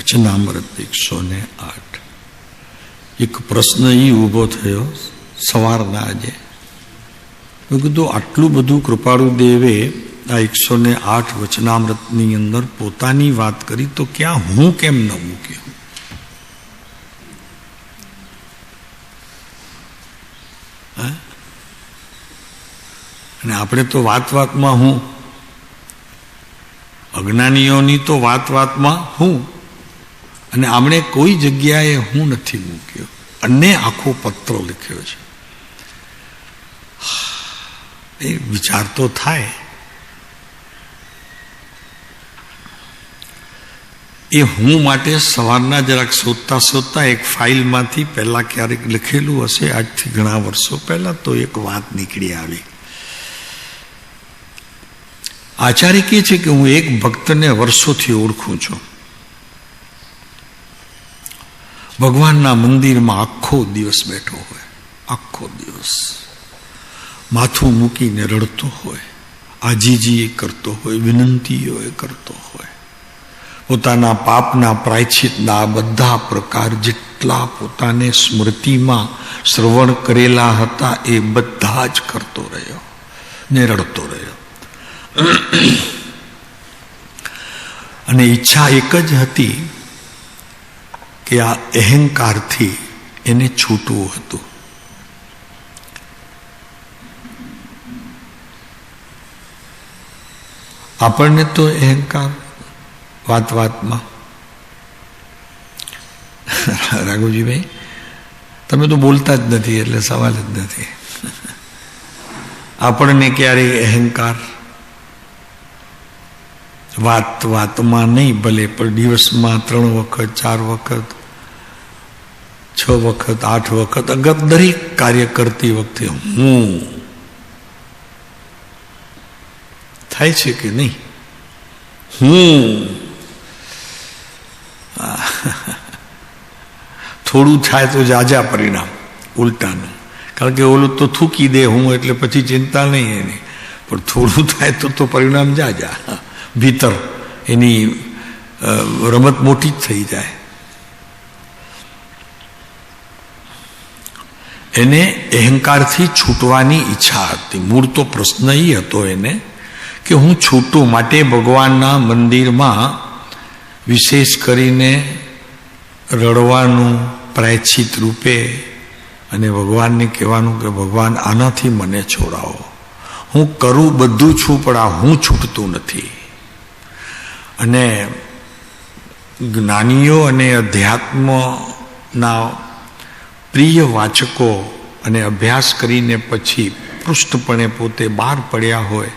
વચનામૃત 108. એક પ્રશ્ન એ ઊભો થયો સવારના આજે. મેં કીધું આટલું બધું કૃપાળુ દેવે આ 108 વચનામૃતની અંદર પોતાની વાત કરી તો ક્યાં હું કેમ ન મૂક્યો? અને આપણે તો વાતમાં હું, અજ્ઞાનીઓની તો વાતમાં હું, અને આમણે કોઈ જગ્યાએ હું નથી મૂક્યો. અને આખો પત્ર લખ્યો છે. એ વિચાર તો થાય. એ હું માટે સવારના જરાક શોધતા એક ફાઇલમાંથી પહેલા ક્યારેક લખેલું હશે, આજથી ઘણા વર્ષો પહેલા, તો એક વાત નીકળી આવી. આચાર્ય કહે છે કે હું એક ભક્તને વર્ષોથી ઓળખું છું. ભગવાનના મંદિરમાં આખો દિવસ બેઠો હોય, આખો દિવસ માથું મૂકીને રડતો હોય, આજીજી કરતો હોય, વિનંતીઓ કરતો હોય, પોતાના પાપના પ્રાયશ્ચિતના બધા પ્રકાર જેટલા પોતાને સ્મૃતિમાં શ્રવણ કરેલા હતા એ બધા જ કરતો રહ્યો ને રડતો રહ્યો. અને ઈચ્છા એક જ હતી કે આ અહંકારથી એને છૂટવું હતું. આપણને તો અહંકાર વાતમાં, રાઘુજીભાઈ તમે તો બોલતા જ નથી એટલે સવાલ જ નથી. આપણને ક્યારેય અહંકાર વાતમાં નહીં, ભલે પણ દિવસમાં 3 વખત 4 વખત 6 વખત 8 વખત અગર દરેક કાર્ય કરતી વખતે હું થાય છે કે નહીં? હું થોડું થાય તો જાજા પરિણામ ઉલટાનું. કારણ કે ઓલું તો થૂકી દે હું એટલે પછી ચિંતા નહીં એની, પણ થોડું થાય તો પરિણામ જાજા. ભીતર એની રમત મોટી જ થઈ જાય. એને અહંકારથી છૂટવાની ઈચ્છા હતી. મૂળ તો પ્રશ્ન એ હતો એને કે હું છૂટું, માટે ભગવાનના મંદિરમાં વિશેષ કરીને રડવાનું પ્રાયશ્ચિત રૂપે, અને ભગવાનને કહેવાનું કે ભગવાન આનાથી મને છોડાવો. હું કરું બધું છું પણ આ હું છૂટતું નથી. અને જ્ઞાનીઓ અને અધ્યાત્મના પ્રિય વાચકો અને અભ્યાસ કરીને પછી પૃષ્ઠપણે પોતે બહાર પડ્યા હોય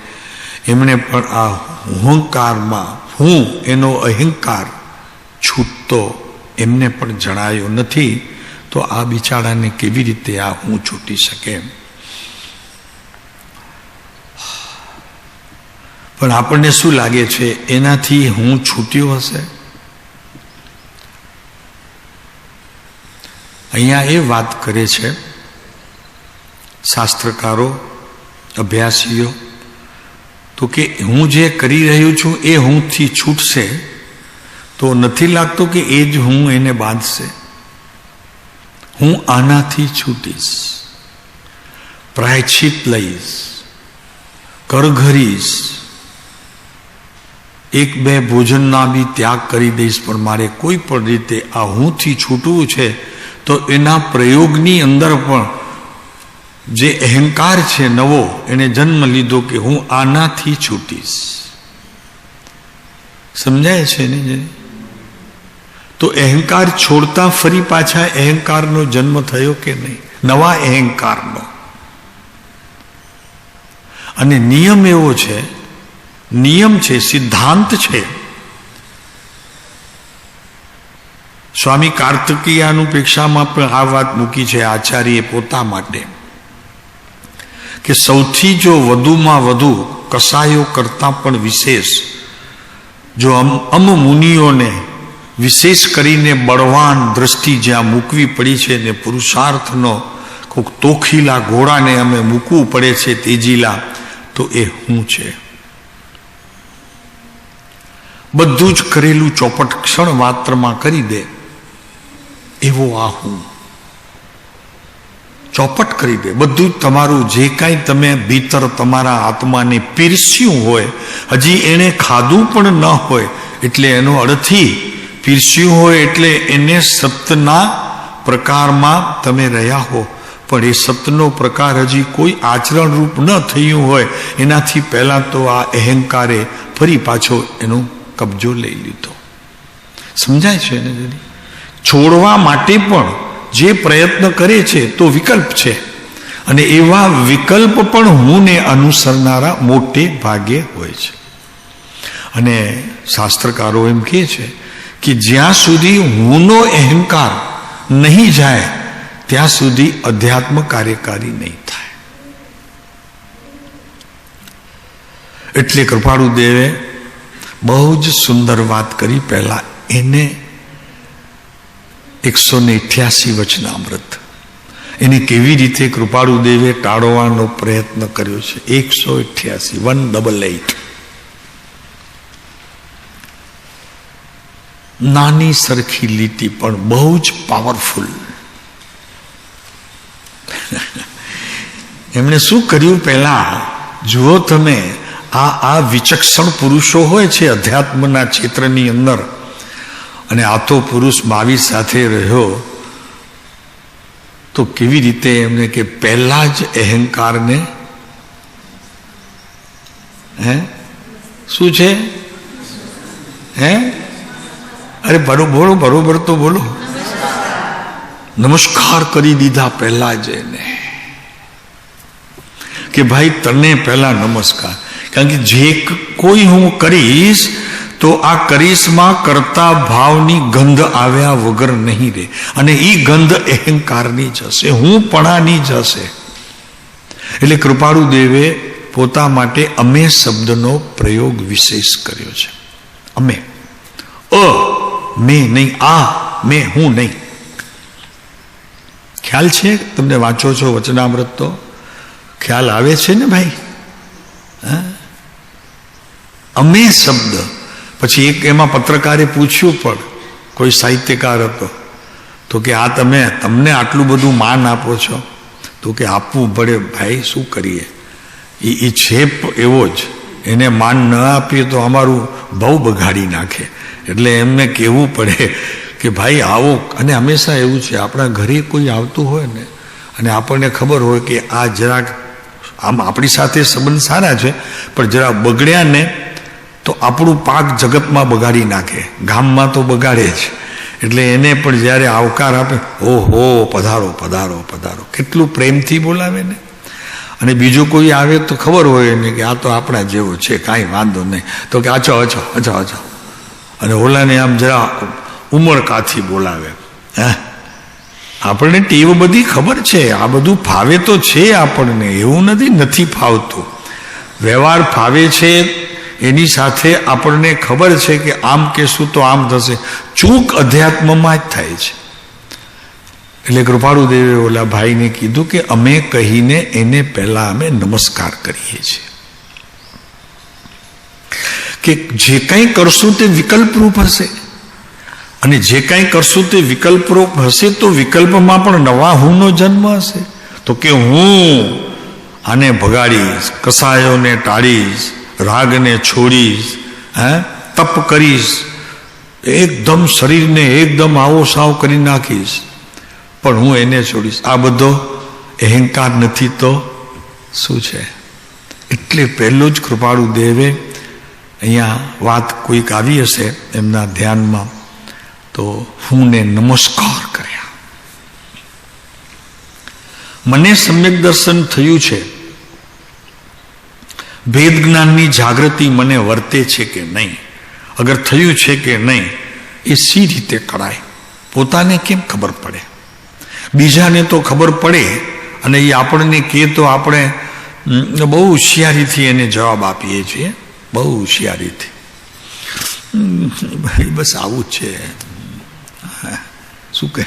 એમણે પણ આ અહંકારમાં હું એનો અહંકાર છૂટતો એમને પણ જણાયો નથી. તો આ બિચારાને કેવી રીતે આ હું છૂટી શકે? પણ આપણને શું લાગે છે એનાથી હું છૂટ્યો હશે? અહીંયા એ વાત કરે છે શાસ્ત્રકારો, અભ્યાસીઓ, તો કે હું જે કરી રહ્યો છું એ હુંથી છૂટશે તો નથી લાગતું કે એ જ હું એને બાંધશે. હું આનાથી છૂટીશ, પ્રાયશ્ચિત લઈશ, કરઘરીશ, એક બે ભોજનના બી ત્યાગ કરી દઈશ, પણ મારે કોઈ પણ રીતે આ હુંથી છૂટવું છે. તો એના પ્રયોગની અંદર પણ જે અહંકાર છે નવો એને જન્મ લીધો કે હું આનાથી છૂટીશ. સમજાય છે ને? તો અહંકાર છોડતા ફરી પાછા અહંકારનો જન્મ થયો કે નહીં? નવા અહંકારનો. અને નિયમ એવો છે, નિયમ છે, સિદ્ધાંત છે. સ્વામી કાર્તિકેયાનુપેક્ષામાં પણ આ વાત મૂકી છે આચાર્યએ પોતા માટે કે સૌથી જો વધુમાં વધુ કસાયો કરતાં પણ વિશેષ જો મુનિઓને વિશેષ કરીને બળવાન દ્રષ્ટિ જ્યાં મૂકવી પડી છે ને પુરુષાર્થનો કોઈક તોખીલા ઘોડાને અમે મૂકવું પડે છે તેજીલા, તો એ હું છે. બધું જ કરેલું ચોપટ ક્ષણ માત્રમાં કરી દે એવો આ હું ચોપટ કરી દે. બધું જ તમારું જે કાંઈ તમે ભીતર તમારા આત્માને પીરસ્યું હોય, હજી એને ખાધું પણ ન હોય, એટલે એનો અર્થી પીરસ્યું હોય એટલે એને સતના પ્રકારમાં તમે રહ્યા હો, પણ એ સતનો પ્રકાર હજી કોઈ આચરણ રૂપ ન થયું હોય, એનાથી પહેલાં તો આ અહંકારે ફરી પાછો એનો કબજો લઈ લીધો. સમજાય છે ને? છોડવા માટે પણ જે પ્રયત્ન કરે છે તો વિકલ્પ છે, અને એવા વિકલ્પ પણ હુંને અનુસરનારા મોટે ભાગે હોય છે. અને શાસ્ત્રકારો એમ કહે છે કે જ્યાં સુધી હુંનો અહંકાર નહીં જાય ત્યાં સુધી અધ્યાત્મ કાર્યકારી નહીં થાય. એટલે કૃપાળુદેવે બહુ જ સુંદર વાત કરી. પહેલા એને 188 વચનામૃત એને કેવી રીતે કૃપાળુદેવે ટાળવાનો પ્રયત્ન કર્યો છે. 188 નાની સરખી લીટી પણ બહુ જ પાવરફુલ. એમણે શું કર્યું? પહેલા જુઓ તમે, આ વિચક્ષણ પુરુષો હોય છે અધ્યાત્મના ક્ષેત્રની અંદર, અને આ તો પુરુષ 22 સાથે રહ્યો તો કેવી રીતે એમને કે પહેલા જ અહંકારને શું છે અરે બરોબર તો બોલો. નમસ્કાર કરી દીધા પહેલા જ એને કે ભાઈ તને પહેલા નમસ્કાર. કારણ કે જે કોઈ હું કરીશ તો આ કરીશમાં કરતા ભાવની ગંધ આવ્યા વગર નહીં રહે, અને એ ગંધ અહંકારની જ હશે, હું પણાની જ હશે. એટલે કૃપાળુદેવે પોતા માટે અમે શબ્દનો પ્રયોગ વિશેષ કર્યો છે. અમે, મેં નહીં, મેં હું નહીં. ખ્યાલ છે? તમને વાંચો છો વચનામૃત તો ખ્યાલ આવે છે ને ભાઈ? અમે શબ્દ. પછી એક એમાં પત્રકારે પૂછ્યું, પણ કોઈ સાહિત્યકાર હતો, તો કે આ તમને આટલું બધું માન આપો છો? તો કે આપવું પડે ભાઈ, શું કરીએ, એ છે એવો જ, એને માન ન આપીએ તો અમારું બહુ બગાડી નાખે. એટલે એમને કહેવું પડે કે ભાઈ આવો. અને હંમેશા એવું છે, આપણા ઘરે કોઈ આવતું હોય ને અને આપણને ખબર હોય કે આ જરાક આમ આપણી સાથે સંબંધ સારા છે, પણ જરા બગડ્યા ને તો આપણું પાક જગતમાં બગાડી નાખે, ગામમાં તો બગાડે જ. એટલે એને પણ જ્યારે આવકાર આપે, ઓહો પધારો પધારો પધારો, કેટલું પ્રેમથી બોલાવે ને. અને બીજું કોઈ આવે તો ખબર હોય એને કે આ તો આપણા જેવો છે, કાંઈ વાંધો નહીં, તો કે આચો આચો આચો આચો. અને ઓલાને આમ જરા ઉમળકાથી બોલાવે, આપણને ટેવ બધી ખબર છે, આ બધું ફાવે તો છે આપણને, એવું નથી ફાવતું. વ્યવહાર ફાવે છે, એની સાથે આપણને ખબર છે કે આમ કહેશું તો આમ થશે. ચૂક અધ્યાત્મમાં જ થાય છે. એટલે કૃપાળુ દેવે ઓલા ભાઈને કીધું કે અમે કહીને એને પહેલા અમે નમસ્કાર કરીએ છીએ કે જે કંઈ કરશું તે વિકલ્પરૂપ હશે, અને જે કંઈ કરશું તે વિકલ્પરૂપ હશે તો વિકલ્પમાં પણ નવા હુંનો જન્મ હશે. તો કે હું આને ભગાડીશ, કસાયોને ટાળીશ, રાગને છોડીશ, તપ કરીશ, એકદમ શરીરને એકદમ આવો સાવ કરી નાખીશ, પણ હું એને છોડીશ. આ બધો અહંકાર નથી તો શું છે? એટલે પહેલો જ કૃપાળુ દેવે અહીંયા વાત કોઈક આવી હશે એમના ધ્યાનમાં, તો હું ને નમસ્કાર કર્યા. મને સમ્યક દર્શન થયું છે, ભેદ જ્ઞાનની જાગૃતિ મને વર્તે છે કે નહીં, અગર થયું છે કે નહીં, એ સી રીતે કરાય? પોતાને કેમ ખબર પડે? બીજાને તો ખબર પડે, અને એ આપણને કહે તો આપણે બહુ હોશિયારીથી એને જવાબ આપીએ છીએ, બહુ હોશિયારીથી. ભાઈ બસ આવું જ છે, શું કહે.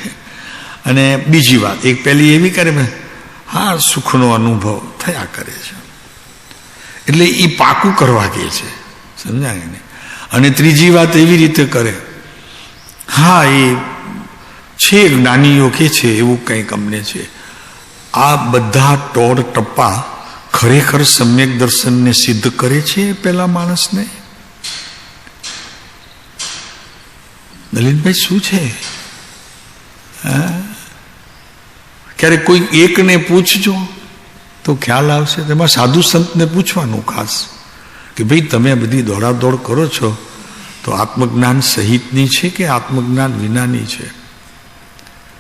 અને બીજી વાત એક પહેલી એવી કરે, હા સુખનો અનુભવ થયા કરે છે, એટલે એ પાકું કરવા કહે છે, સમજાય ને. અને ત્રીજી વાત એવી રીતે કરે, હા એ છે જ્ઞાનીઓ કે છે એવું કંઈક અમને છે. આ બધા ટોળ ટપ્પા ખરેખર સમ્યક દર્શનને સિદ્ધ કરે છે પેલા માણસને? દલીનભાઈ શું છે? ક્યારેક કોઈ એકને પૂછજો તો ખ્યાલ આવશે. તેમાં સાધુ સંતને પૂછવાનું ખાસ કે ભાઈ તમે બધી દોડાદોડ કરો છો તો આત્મજ્ઞાન સહિતની છે કે આત્મજ્ઞાન વિનાની છે?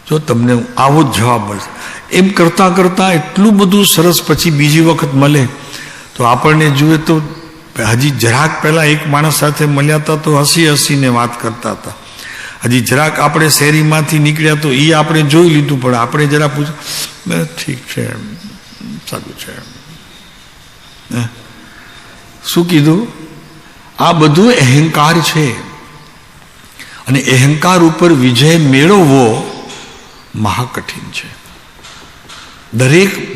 જો તમને આવો જ જવાબ મળશે. એમ કરતાં કરતાં એટલું બધું સરસ પછી બીજી વખત મળે તો આપણને જુએ તો હજી જરાક પહેલાં એક માણસ સાથે મળ્યા હતા તો હસીને વાત કરતા હતા. હજી જરાક આપણે શેરીમાંથી નીકળ્યા તો એ આપણે જોઈ લીધું, પણ આપણે જરા પૂછ્યું ઠીક છે, સારું છે, શું કીધું? આ બધું અહંકાર છે, અને અહંકાર ઉપર વિજય મેળવવો મહાકઠિન છે.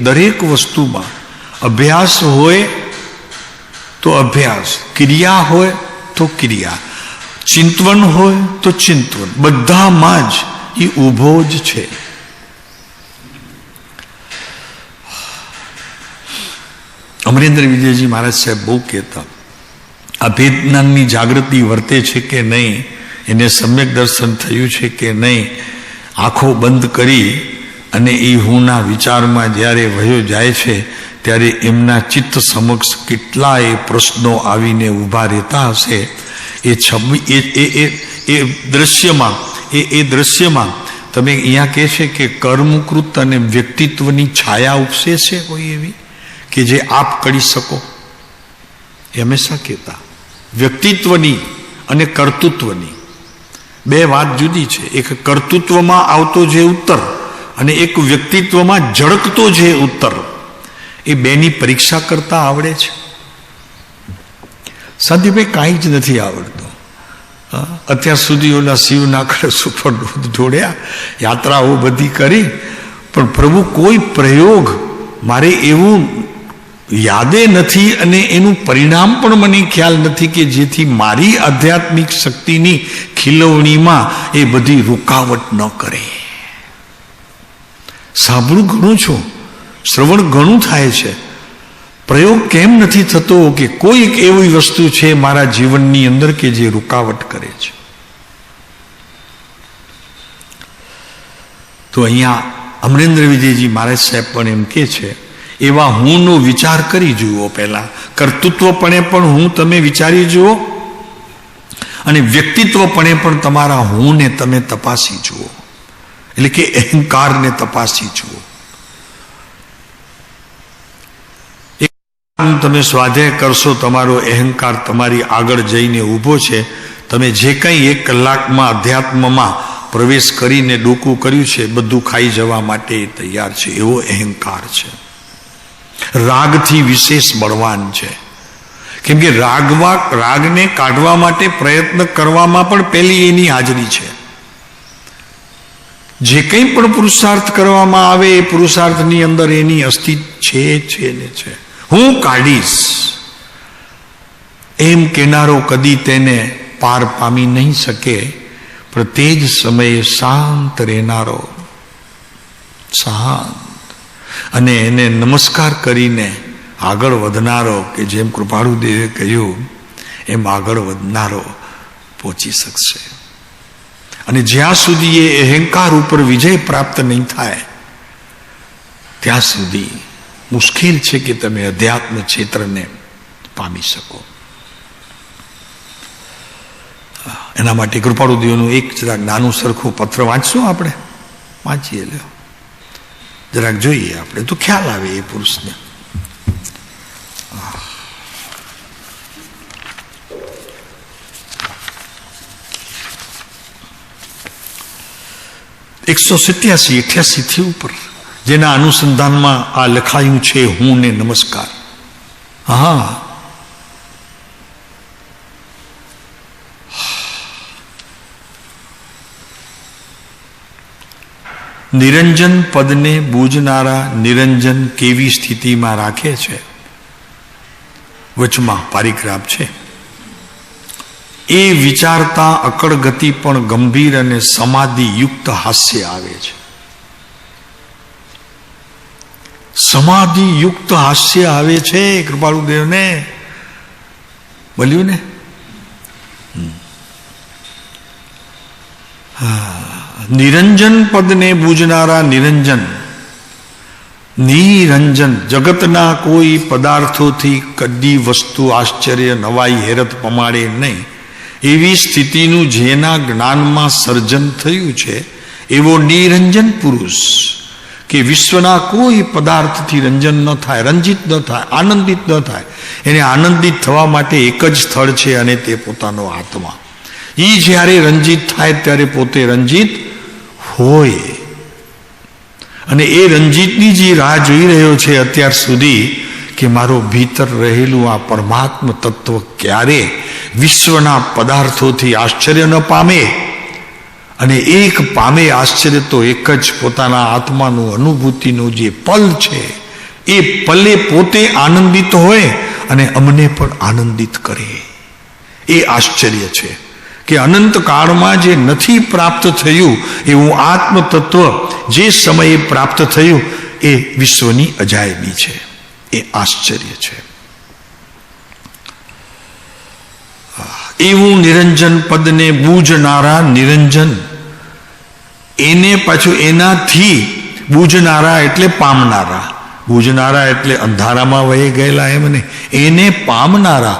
દરેક વસ્તુમાં અભ્યાસ હોય તો અભ્યાસ, ક્રિયા હોય તો ક્રિયા, ચિંતવન હોય તો ચિંતવન, બધામાં જ એ ઊભો જ છે. અમરેન્દ્ર વિજયજી મહારાજ સાહેબ બહુ કહેતા, આ ભેદ જ્ઞાનની જાગૃતિ વર્તે છે કે નહીં, એને સમ્યક દર્શન થયું છે કે નહીં, આંખો બંધ કરી અને એ હુંના વિચારમાં જ્યારે વયો જાય છે ત્યારે એમના ચિત્ત સમક્ષ કેટલાય પ્રશ્નો આવીને ઊભા રહેતા હશે. એ દ્રશ્યમાં તમે અહીંયા કહે છે કે કર્મકૃત અને વ્યક્તિત્વની છાયા ઉપસે છે કોઈ એવી કે જે આપ કરી શકો. એ હંમેશા કહેતા વ્યક્તિત્વની અને કર્તૃત્વની બે વાત જુદી છે. એક કર્તૃત્વમાં આવતો જે ઉત્તર અને એક વ્યક્તિત્વમાં ઝળકતો જે ઉત્તર, એ બેની પરીક્ષા કરતા આવડે છે. સાધ્યભાઈ કાંઈ જ નથી આવડતું. અત્યાર સુધી ઓલા શિવના કળશ ઉપર દૂધ ઢોળ્યા, યાત્રાઓ બધી કરી, પણ પ્રભુ કોઈ પ્રયોગ મારે એવું યાદે નથી અને એનું પરિણામ પણ મને ખ્યાલ નથી કે જેથી મારી આધ્યાત્મિક શક્તિની ખીલવણીમાં એ બધી રૂકાવટ ન કરે. સાંભળું ઘણું છું, શ્રવણ ઘણું થાય છે, પ્રયોગ કેમ નથી થતો કે કોઈક એવી વસ્તુ છે મારા જીવનની અંદર કે જે રૂકાવટ કરે છે? તો અહીંયા અમરેન્દ્ર વિજયજી મહારાજ સાહેબ પણ એમ કે છે, એવા હુંનો વિચાર કરી જુઓ. પહેલા કર્તૃત્વપણે પણ હું તમે વિચારી જુઓ, અને વ્યક્તિત્વપણે પણ તમારા હુંને તમે તપાસી જુઓ, એટલે કે અહંકારને તપાસી જુઓ. તમે સ્વાધ્યાય કરશો, તમારો અહંકાર તમારી આગળ જઈને ઊભો છે. તમે જે કંઈ 1 કલાકમાં અધ્યાત્મમાં પ્રવેશ કરીને ડોકું કર્યું છે, બધું ખાઈ જવા માટે તૈયાર છે, એવો અહંકાર છે. રાગથી વિશેષ બળવાન છે. કેમ કે રાગને કાઢવા માટે પ્રયત્ન કરવામાં પણ પહેલી એની હાજરી છે. જે કંઈ પણ પુરુષાર્થ કરવામાં આવે એ પુરુષાર્થની અંદર એની અસ્તિત્વ છે. હું કાઢીશ એમ કહેનારો કદી તેને પાર પામી નહીં શકે, પણ તે જ સમયે શાંત રહેનારો, શાંત અને એને નમસ્કાર કરીને આગળ વધનારો, કે જેમ કૃપાળુદેવે કહ્યું એમ આગળ વધનારો પહોંચી શકશે. અને જ્યાં સુધી એ અહંકાર ઉપર વિજય પ્રાપ્ત નહીં થાય ત્યાં સુધી મુશ્કેલ છે કે તમે અધ્યાત્મ ક્ષેત્રને પામી શકો. એના માટે કૃપાળુદેવનું એક જરાક નાનું સરખું પત્ર વાંચશું, આપણે વાંચીએ, લ્યો જરાક જોઈએ આપણે તો ખ્યાલ આવે એ પુરુષને. એકસો 87-88 થી ઉપર જેના અનુસંધાનમાં આ લખાયું છે, હું ને નમસ્કાર. હા, નિરંજન પદને બૂજનારા નિરંજન કેવી સ્થિતિમાં રાખે છે? વચમાં પારિગ્રાફ છે. એ વિચારતા અકળ ગતિ પણ ગંભીર અને સમાધિ યુક્ત હાસ્ય આવે છે. સમાધિ યુક્ત હાસ્ય આવે છે કૃપાળુદેવને. બોલ્યું ને? નિરંજન પદને બૂજનારા નિરંજન, નિરંજન જગતના કોઈ પદાર્થોથી કદી વસ્તુ આશ્ચર્ય નવાઈ હેરત પમાડે નહીં એવી સ્થિતિનું જેના જ્ઞાનમાં સર્જન થયું છે એવો નિરંજન પુરુષ, કે વિશ્વના કોઈ પદાર્થથી રંજન ન થાય, રંજિત ન થાય, આનંદિત ન થાય. એને આનંદિત થવા માટે એક જ સ્થળ છે અને તે પોતાનો આત્મા. એ જ્યારે રંજિત થાય ત્યારે પોતે રંજિત હોય. અને એ રંજિતની જે રાહ જોઈ રહ્યો છે અત્યાર સુધી, કે મારો ભીતર રહેલું આ પરમાત્મ તત્વ ક્યારે વિશ્વના પદાર્થોથી આશ્ચર્ય ન પામે, અને એક પામે આશ્ચર્ય તો એક જ પોતાના આત્માનું અનુભૂતિનું જે પલ છે, એ પલે પોતે આનંદિત હોય અને અમને પણ આનંદિત કરે. એ આશ્ચર્ય છે કે અનંત કાળમાં જે નથી પ્રાપ્ત થયું એવું આત્મ તત્વ જે સમયે પ્રાપ્ત થયું એ વિશ્વની અજાયબી છે, એ આશ્ચર્ય છે. એવું નિરંજન પદને બૂજનારા નિરંજન, એને પાછું એનાથી બૂજનારા એટલે પામનારા, બૂજનારા એટલે અંધારામાં વહી ગયેલા એમ ને, એને પામનારા.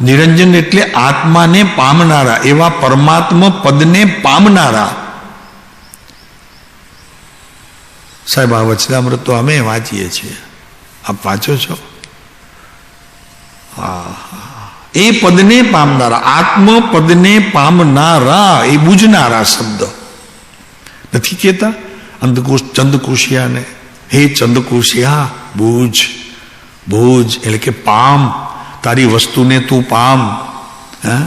નિરંજન એટલે આત્માને પામનારા, એવા પરમાત્મા પદને પામનારા. સાહેબ આ વચનામૃત તો અમે વાંચીએ છીએ, આપ વાંચો છો? હા, એ પદને પામનારા, આત્મ પદને પામનારા, એ બુજનારા શબ્દ નથી કહેતા ચંદકુશિયાને, હે ચંદકુશિયા બુજ, બુજ એટલે કે પામ, તારી વસ્તુને તું પામ. હા,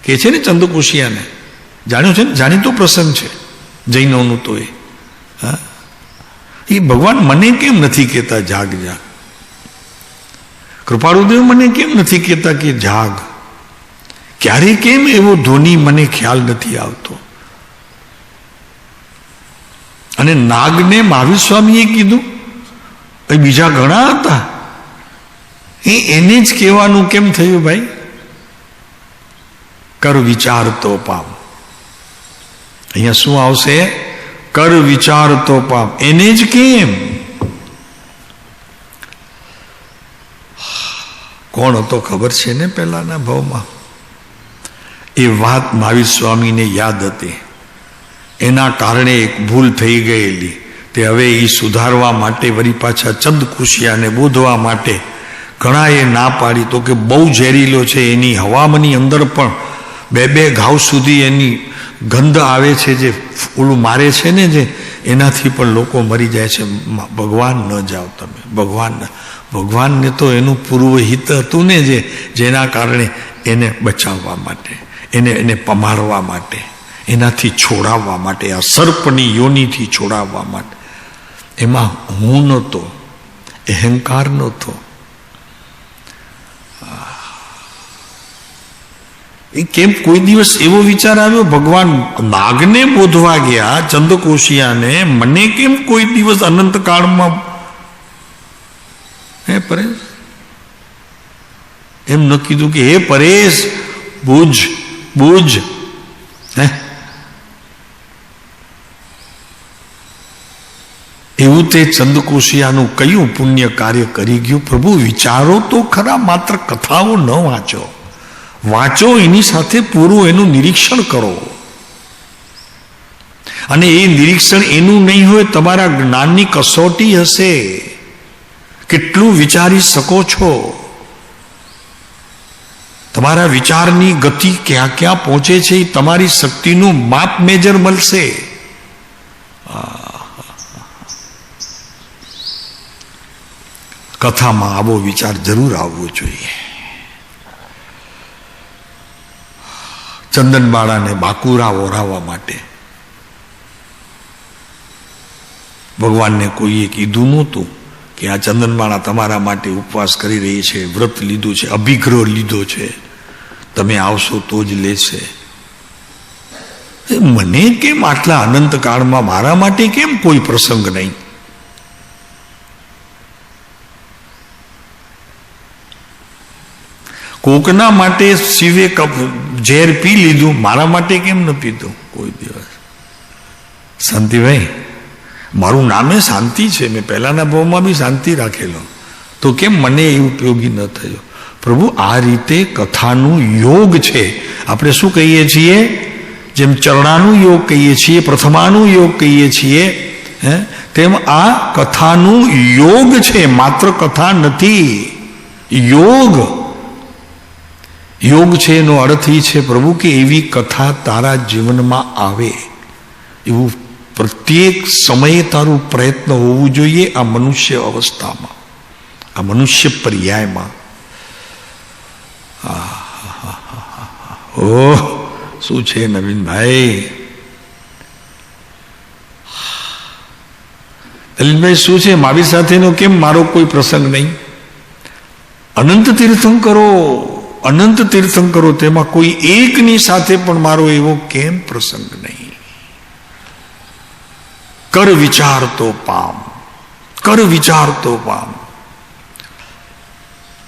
કે છે ને ચંદકુશિયાને, જાણ્યું છે ને, જાણીતો પ્રસંગ છે જૈનોનું. તો એ હા, એ ભગવાન મને કેમ નથી કહેતા જાગ જાગ? કૃપાળુદેવ મને કેમ નથી કહેતા કે જાગ? ક્યારે કેમ એવો ધ્વનિ મને ખ્યાલ નથી આવતો? અને નાગને મહાવીર સ્વામીએ કીધું, એ બીજા ઘણા હતા, એને જ કહેવાનું કેમ થયું ભાઈ? કર વિચાર તો પામ. અહીંયા શું આવશે? કર વિચાર તો પામ. એને જ કેમ? કોણ હતો ખબર છે ને પહેલાના ભાવમાં? એ વાત મહાવીર સ્વામીને યાદ હતી. એના કારણે એક ભૂલ થઈ ગયેલી, તે હવે એ સુધારવા માટે વળી પાછા ચંદકુશિયાને બોધવા માટે ઘણા એ ના પાડી, તો કે બહુ ઝેરીલો છે, એની હવામાની અંદર પણ બે ઘાવ સુધી એની ગંધ આવે છે, જે ઓલું મારે છે ને, જે એનાથી પણ લોકો મરી જાય છે. ભગવાન ન જાઓ તમે, ભગવાનને તો એનું પૂર્વહિત હતું ને, જેના કારણે એને બચાવવા માટે, એને પમારવા માટે, એનાથી છોડાવવા માટે, આ સર્પની યોનિથી છોડાવવા માટે. એમાં હું નહોતો, અહંકાર નહોતો. એ કેમ કોઈ દિવસ એવો વિચાર આવ્યો? ભગવાન નાગને બોધવા ગયા, ચંદ્રકોશિયાને, મને કેમ કોઈ દિવસ અનંતકાળમાં હે પરેશ એમ ન કીધું કે હે પરેશ બુજ હે? એવું તે ચંદ્રકોશિયાનું કયું પુણ્ય કાર્ય કરી ગયું? પ્રભુ વિચારો તો ખરા, માત્ર કથાઓ ન વાંચો, એની સાથે પૂરું એનું નિરીક્ષણ કરો. અને એ નિરીક્ષણ એનું નહીં હોય, તમારા જ્ઞાનની કસોટી હશે. કેટલું વિચારી શકો છો? તમારા વિચારની ગતિ ક્યાં ક્યાં પહોંચે છે, એ તમારી શક્તિનું માપ મેજર મળશે. કથામાં આવો વિચાર જરૂર આવવો જોઈએ. ચંદનબાળાને બાકુરા ઓરાવવા માટે ભગવાનને કોઈએ કીધું નહોતું કે આ ચંદનબાળા તમારા માટે ઉપવાસ કરી રહી છે, વ્રત લીધું છે, અભિગ્રહ લીધો છે, તમે આવશો તો જ લેશે. મને કેમ આટલા અનંતકાળમાં મારા માટે કેમ કોઈ પ્રસંગ નહીં? કોકના માટે શિવે ઝેર પી લીધું, મારા માટે કેમ ન પીધું કોઈ દિવસ? શાંતિભાઈ, મારું નામે શાંતિ છે, મેં પહેલાના ભાવમાં બી શાંતિ રાખેલો, તો કેમ મને એ ઉપયોગી ન થયો? પ્રભુ, આ રીતે કથાનું યોગ છે. આપણે શું કહીએ છીએ? જેમ ચરણાનું યોગ કહીએ છીએ, પ્રથમાનું યોગ કહીએ છીએ, તેમ આ કથાનું યોગ છે, માત્ર કથા નથી. યોગ છે એનો અર્થ એ છે પ્રભુ કે એવી કથા તારા જીવનમાં આવે, એવું પ્રત્યેક સમયે તારું પ્રયત્ન હોવું જોઈએ. આ મનુષ્ય અવસ્થામાં, આ મનુષ્ય પર્યાયમાં. ઓહ, શું છે નવીનભાઈ? દલીલભાઈ શું છે? મારી સાથેનો કેમ મારો કોઈ પ્રસંગ નહીં? અનંત તીર્થંકરો, તેમાં કોઈ એકની સાથે પણ મારો એવો કેમ પ્રસંગ નહીં? કર વિચાર તો પામ.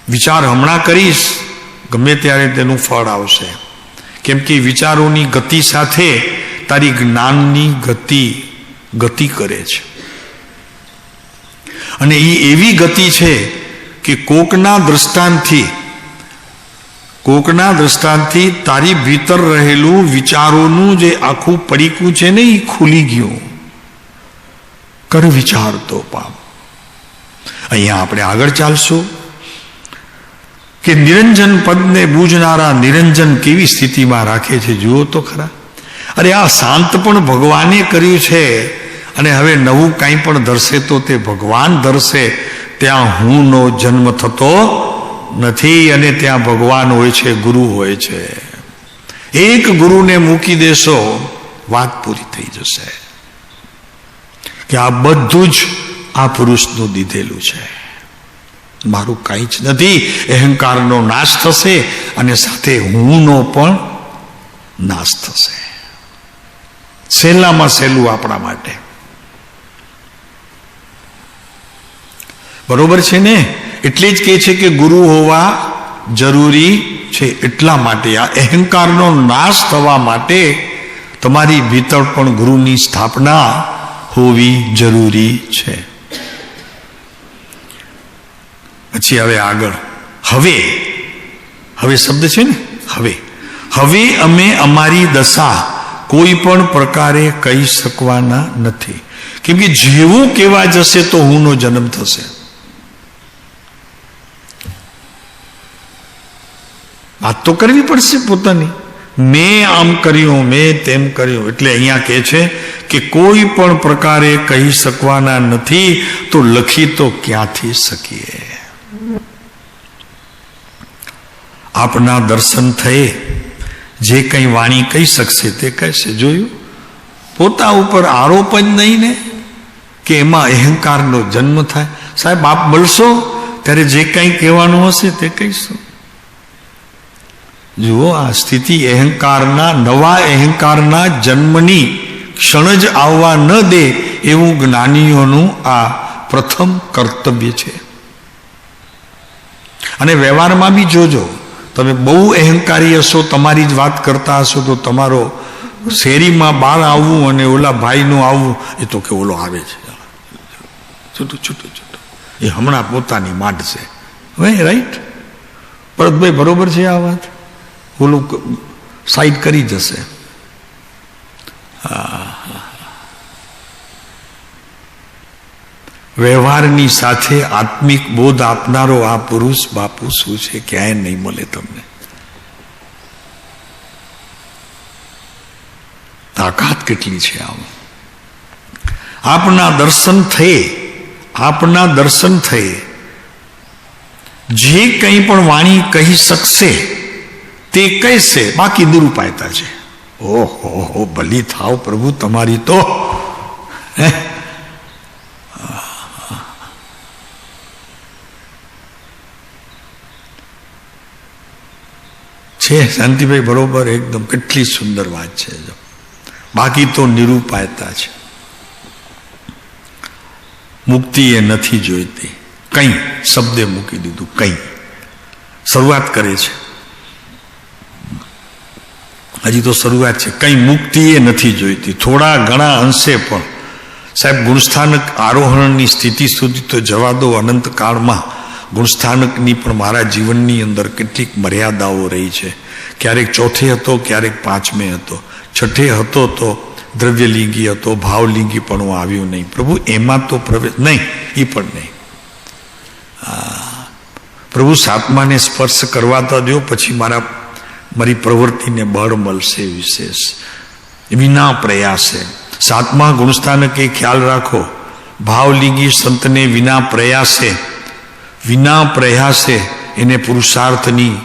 વિચાર હમણાં કરીશ, ગમે ત્યારે તેનું ફળ આવશે. કેમ કે વિચારોની ગતિ સાથે તારી જ્ઞાનની ગતિ કરે છે. અને એ એવી ગતિ છે કે કોકના દ્રષ્ટાંતથી તારી ભીતર રહેલું વિચારોનું જે આખું પડીકું છે ને, એ ખુલી ગયું. કર વિચાર તો પામ. અહીંયા આપણે આગળ ચાલશું કે નિરંજન પદને બૂજનારા નિરંજન કેવી સ્થિતિમાં રાખે છે, જુઓ તો ખરા. અરે આ શાંત પણ ભગવાને કર્યું છે, અને હવે નવું કાંઈ પણ ધરશે તો તે ભગવાન ધરશે. ત્યાં હુંનો જન્મ થતો નથી, અને ત્યાં ભગવાન હોય છે, ગુરુ હોય છે. એક ગુરુને મૂકી દેશો, વાત પૂરી થઈ જશે. કે આ બધું જ આ પુરુષનું દીધેલું છે, મારું કાંઈ જ નથી. અહંકારનો નાશ થશે, અને સાથે હુંનો પણ નાશ થશે. સહેલામાં સહેલું આપણા માટે. બરોબર છે ને? એટલે જ કહે છે કે ગુરુ હોવા જરૂરી છે. એટલા માટે આ અહંકારનો નાશ થવા માટે તમારી ભીતર પણ ગુરુની સ્થાપના હોવી જરૂરી છે. પછી હવે આગળ, હવે શબ્દ છે ને, હવે અમે અમારી દશા કોઈ પણ પ્રકારે કહી શકવાના નથી. કેમ કે જેવું કહેવા જશે તો હુંનો જન્મ થશે. વાત તો કરવી પડશે પોતાની. મેં આમ કર્યું, મેં તેમ કર્યું. એટલે અહીંયા કહે છે કે કોઈ પણ પ્રકારે કહી શકવાના નથી, તો લખી તો ક્યાંથી શકીએ. આપના દર્શન થયે જે કંઈ વાણી કહી શકશે તે કહેશે. જોયું, પોતા ઉપર આરોપ જ નહીં ને કે એમાં અહંકારનો જન્મ થાય. સાહેબ, આપ મળશો ત્યારે જે કંઈ કહેવાનું હશે તે કહીશું. જુઓ, આ સ્થિતિ અહંકારના, નવા અહંકારના જન્મની ક્ષણ જ આવવા ન દે એવું જ્ઞાનીઓનું આ પ્રથમ કર્તવ્ય છે. અને વ્યવહારમાં બી જોજો, તમે બહુ અહંકારી હશો, તમારી જ વાત કરતા હશો, તો તમારો શેરીમાં બહાર આવવું અને ઓલા ભાઈનું આવવું, એ તો કે ઓલો આવે છે, છૂટું છૂટું છૂટું, એ હમણાં પોતાની માંડ છે. હવે રાઈટ, ભરતભાઈ બરોબર છે આ વાત, ઓલું સાઈડ કરી જશે. વ્યવહારની સાથે આત્મિક બોધ આપનારો આ પુરુષ બાપુ શું છે, ક્યાંય નહીં મળે તમને. તાકાત કેટલી છે આમ. આપના દર્શન થયે, આપના દર્શન થયે જે કંઈ પણ વાણી કહી શકશે તે કહેશે, બાકી નિરૂપાયતા છે. ઓહો, ભલી થાવ પ્રભુ તમારી તો. છે શાંતિભાઈ, બરોબર, એકદમ કેટલી સુંદર વાત છે. જો બાકી તો નિરૂપાયતા છે. મુક્તિ એ નથી જોઈતી. કંઈ શબ્દે મૂકી દીધું, કંઈ શરૂઆત કરે છે, હજી તો શરૂઆત છે. કંઈ મુક્તિ એ નથી જોઈતી. થોડા ઘણા અંશે પણ સાહેબ ગુણસ્થાનક આરોહણની સ્થિતિ સુધી તો જવા દો. અનંત કાળમાં ગુણસ્થાનકની પણ મારા જીવનની અંદર કેટલીક મર્યાદાઓ રહી છે. ક્યારેક ચોથે હતો, ક્યારેક પાંચમે હતો, છઠ્ઠે હતો તો દ્રવ્યલિંગી હતો, ભાવલિંગી પણ આવ્યું નહીં. પ્રભુ એમાં તો પ્રવેશ નહીં, એ પણ નહીં. પ્રભુ સાતમાને સ્પર્શ કરવા તો દો, પછી મારી પ્રવૃત્તિને બળ મળશે વિશેષ, વિના પ્રયાસે. સાતમા ગુણસ્થાનક એ ખ્યાલ રાખો, ભાવલિંગી સંતને વિના પ્રયાસે એને પુરુષાર્થની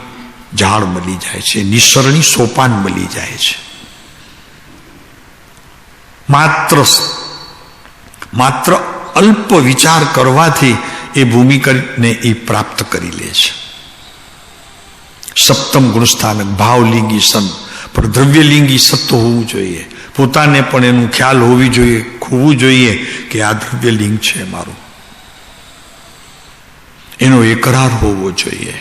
ઝાડ મળી જાય છે, નિસરણી સોપાન મળી જાય છે. માત્ર અલ્પ વિચાર કરવાથી એ ભૂમિકાને એ પ્રાપ્ત કરી લે છે. સપ્તમ ગુણસ્થાનક ભાવલિંગી સંત, પણ દ્રવ્યલિંગી સત્વ હોવું જોઈએ. પોતાને પણ એનું ખ્યાલ હોવું જોઈએ કે આ દ્રવ્યલિંગ છે મારું, એનો એકરાર હોવો જોઈએ.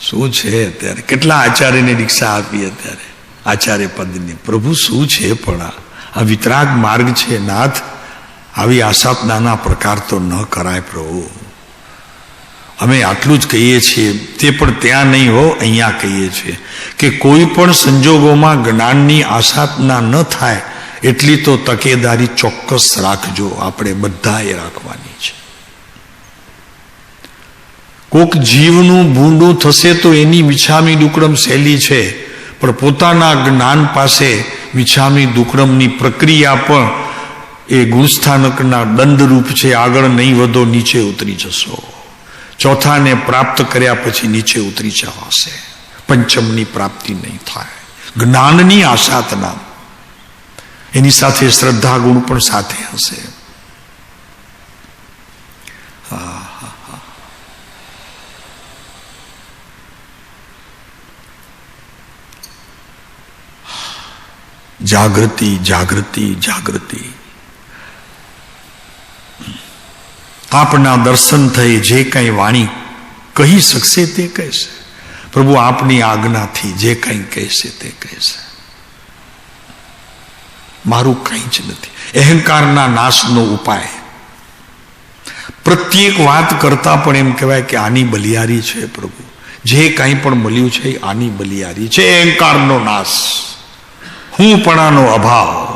શું છે અત્યારે, કેટલા આચાર્યને દીક્ષા આપી અત્યારે, આચાર્ય પદની. પ્રભુ શું છે પણ આ વિતરાગ માર્ગ છે નાથ. આવી આશાપ નાના પ્રકાર તો ન કરાય પ્રભુ. અમે આટલું જ કહીએ છીએ, તે પણ ત્યાં નહીં હો, અહીંયા કહીએ છીએ કે કોઈ પણ સંજોગોમાં જ્ઞાનની આશાપના ન થાય એટલી તો તકેદારી ચોક્કસ રાખજો. આપણે બધાએ રાખવાની છે. કોક જીવનું ભૂંડું થશે તો એની વિછામી દુકડમ સહેલી છે, પણ પોતાના જ્ઞાન પાસે વિછામી દુકડમની પ્રક્રિયા પણ એ ગુણસ્થાનકના દંડરૂપ છે. આગળ નહીં વધો, નીચે ઉતરી જશો. ચોથાને પ્રાપ્ત કર્યા પછી નીચે ઉતરી જવાશે. પંચમની પ્રાપ્તિ નહીં થાય. જ્ઞાનની આશાતના, એની સાથે શ્રદ્ધા ગુણ પણ સાથે હશે. જાગૃતિ, જાગૃતિ, જાગૃતિ. આપના દર્શન થઈ જે કંઈ વાણી કહી શકશે તે કહેશે. પ્રભુ આપની આજ્ઞાથી જે કંઈ કહેશે તે કહેશે. મારું કંઈ જ નથી. અહંકારના નાશનો ઉપાય. પ્રત્યેક વાત કરતા પણ એમ કહેવાય કે આની બલિયારી છે પ્રભુ. જે કંઈ પણ મળ્યું છે આની બલિયારી છે. અહંકારનો નાશ, હુંપણાનો અભાવ.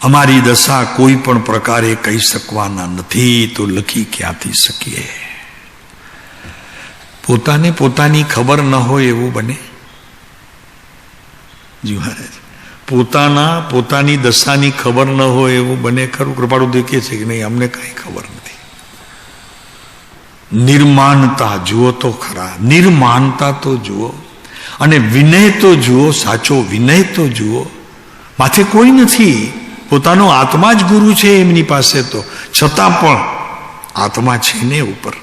અમારી દશા કોઈ પણ પ્રકારે કહી શકવાના નથી, તો લખી ક્યાંથી શકીએ? પોતાને પોતાની ખબર ન હોય એવું બને? જી મહારાજ, પોતાની દશાની ખબર ન હોય એવું બને ખરું? કૃપાળુદેવ કહે છે કે નહીં, અમને કઈ ખબર નથી. નિર્માણતા જુઓ તો ખરા, નિર્માણતા તો જુઓ, અને વિનય તો જુઓ, સાચો વિનય તો જુઓ. માથે કોઈ નથી, પોતાનો આત્મા જ ગુરુ છે એમની પાસે, તો છતાં પણ આત્મા છે ને ઉપર,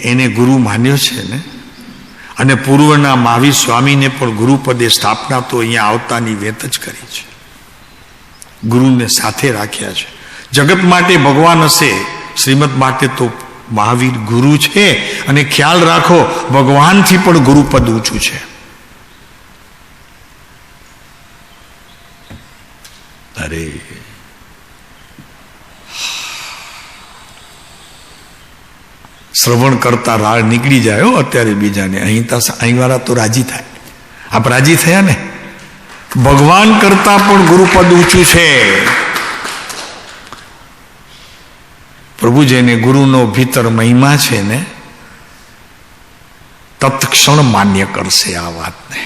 એને ગુરુ માન્યો છે ને. અને પૂર્વના મહાવીર સ્વામીને પણ ગુરુપદે સ્થાપના તો અહીંયા આવતાની વેત જ કરી છે, ગુરુને સાથે રાખ્યા છે. જગત માટે ભગવાન હશે, શ્રીમદ માટે તો મહાવીર ગુરુ છે. અને ખ્યાલ રાખો, ભગવાનથી પણ ગુરુપદ ઊંચું છે. અરે શ્રવણ કરતા રાળ નીકળી જાય અત્યારે બીજાને. અહીં વાળા તો રાજી થાય. આપ રાજી થયા ને? ભગવાન કરતા પણ ગુરુપદ ઊંચું છે. પ્રભુ જેને ગુરુનો ભીતર મહિમા છે ને, તત્ક્ષણ માન્ય કરશે આ વાતને.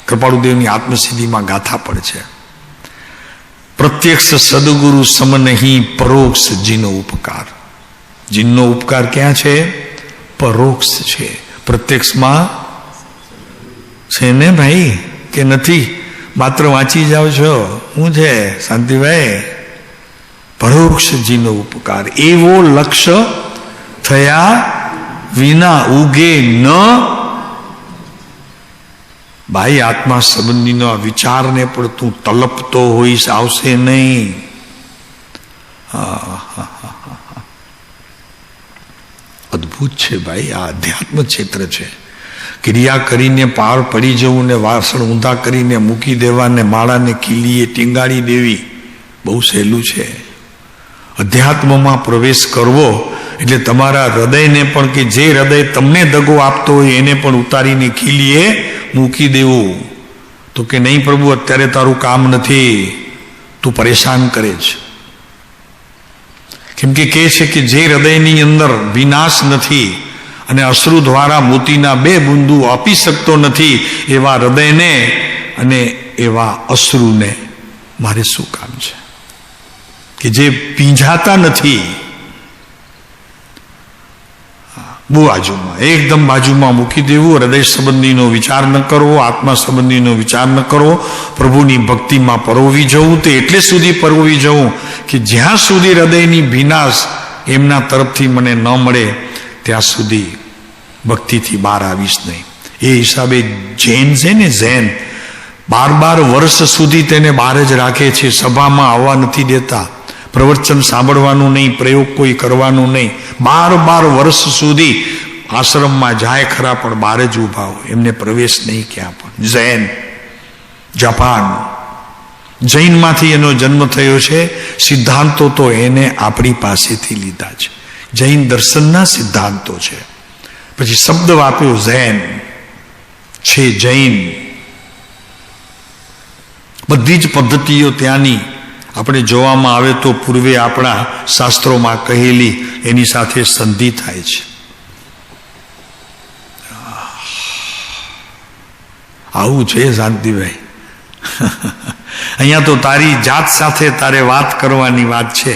કૃપાળુદેવની આત્મસિદ્ધિમાં ગાથા પણ છે. પ્રત્યક્ષ સદગુરુ સમ નહીં, પરોક્ષ જીનો ઉપકાર. જીનનો ઉપકાર ક્યાં છે? પરોક્ષ છે. પ્રત્યક્ષમાં છે ને ભાઈ, કે નથી? માત્ર વાંચી જાઓ છો? શું છે શાંતિભાઈ? પરોક્ષ જીનો ઉપકાર. એવો લક્ષ્ય થયા વિના ઉગે ન. ભાઈ, આત્મા સંબંધીનો આ વિચારને પણ તું તલપતો હોઈશ, આવશે નહીં. અદભુત છે ભાઈ, આ અધ્યાત્મ ક્ષેત્ર છે. ક્રિયા કરીને પાર પડી જવું ને વાસણ ઊંધા કરીને મૂકી દેવા ને માળાને ખીલીએ ટીંગાડી દેવી બહુ સહેલું છે. અધ્યાત્મમાં પ્રવેશ કરવો એટલે તમારા હૃદયને પણ, કે જે હૃદય તમને દગો આપતો હોય એને પણ ઉતારીને ખીલીએ મૂકી દેવું. તો કે નહીં પ્રભુ, અત્યારે તારું કામ નથી, તું પરેશાન કરે છે. કેમ કે કહે છે કે જે હૃદયની અંદર વિનાશ નથી અને અશ્રુ દ્વારા મોતીના 2 બુંદુ આપી શકતો નથી, એવા હૃદયને અને એવા અશ્રુને મારે શું કામ છે? કે જે પીંજાતા નથી, બાજુમાં, એકદમ બાજુમાં મૂકી દેવું. હૃદય સંબંધીનો વિચાર ન કરવો, આત્મા સંબંધીનો વિચાર ન કરવો, પ્રભુની ભક્તિમાં પરોવી જવું. તો એટલે સુધી પરોવી જવું કે જ્યાં સુધી હૃદયની ભીનાશ એમના તરફથી મને ન મળે ત્યાં સુધી ભક્તિથી બહાર આવીશ નહીં. એ હિસાબે જૈન છે ને, જૈન 12 વર્ષ સુધી તેને બહાર જ રાખે છે, સભામાં આવવા નથી દેતા, પ્રવચન સાંભળવાનું નહીં, પ્રયોગ કોઈ કરવાનું નહીં. 12 વર્ષ સુધી આશ્રમમાં જાય ખરા, પણ બહાર જ ઉભા હોય, એમને પ્રવેશ નહીં ક્યાં પણ. જૈન, જાપાન, જૈનમાંથી એનો જન્મ થયો છે. સિદ્ધાંતો તો એને આપણી પાસેથી લીધા છે, જૈન દર્શનના સિદ્ધાંતો છે. પછી શબ્દ વાપર્યો જૈન છે, જૈન. બધી જ પદ્ધતિઓ ત્યાંની આપણે જોવામાં આવે તો પૂર્વે આપણા શાસ્ત્રોમાં કહેલી એની સાથે સંધિ થાય છે. આવું છે શાંતિભાઈ. અહીંયા તો તારી જાત સાથે તારે વાત કરવાની વાત છે.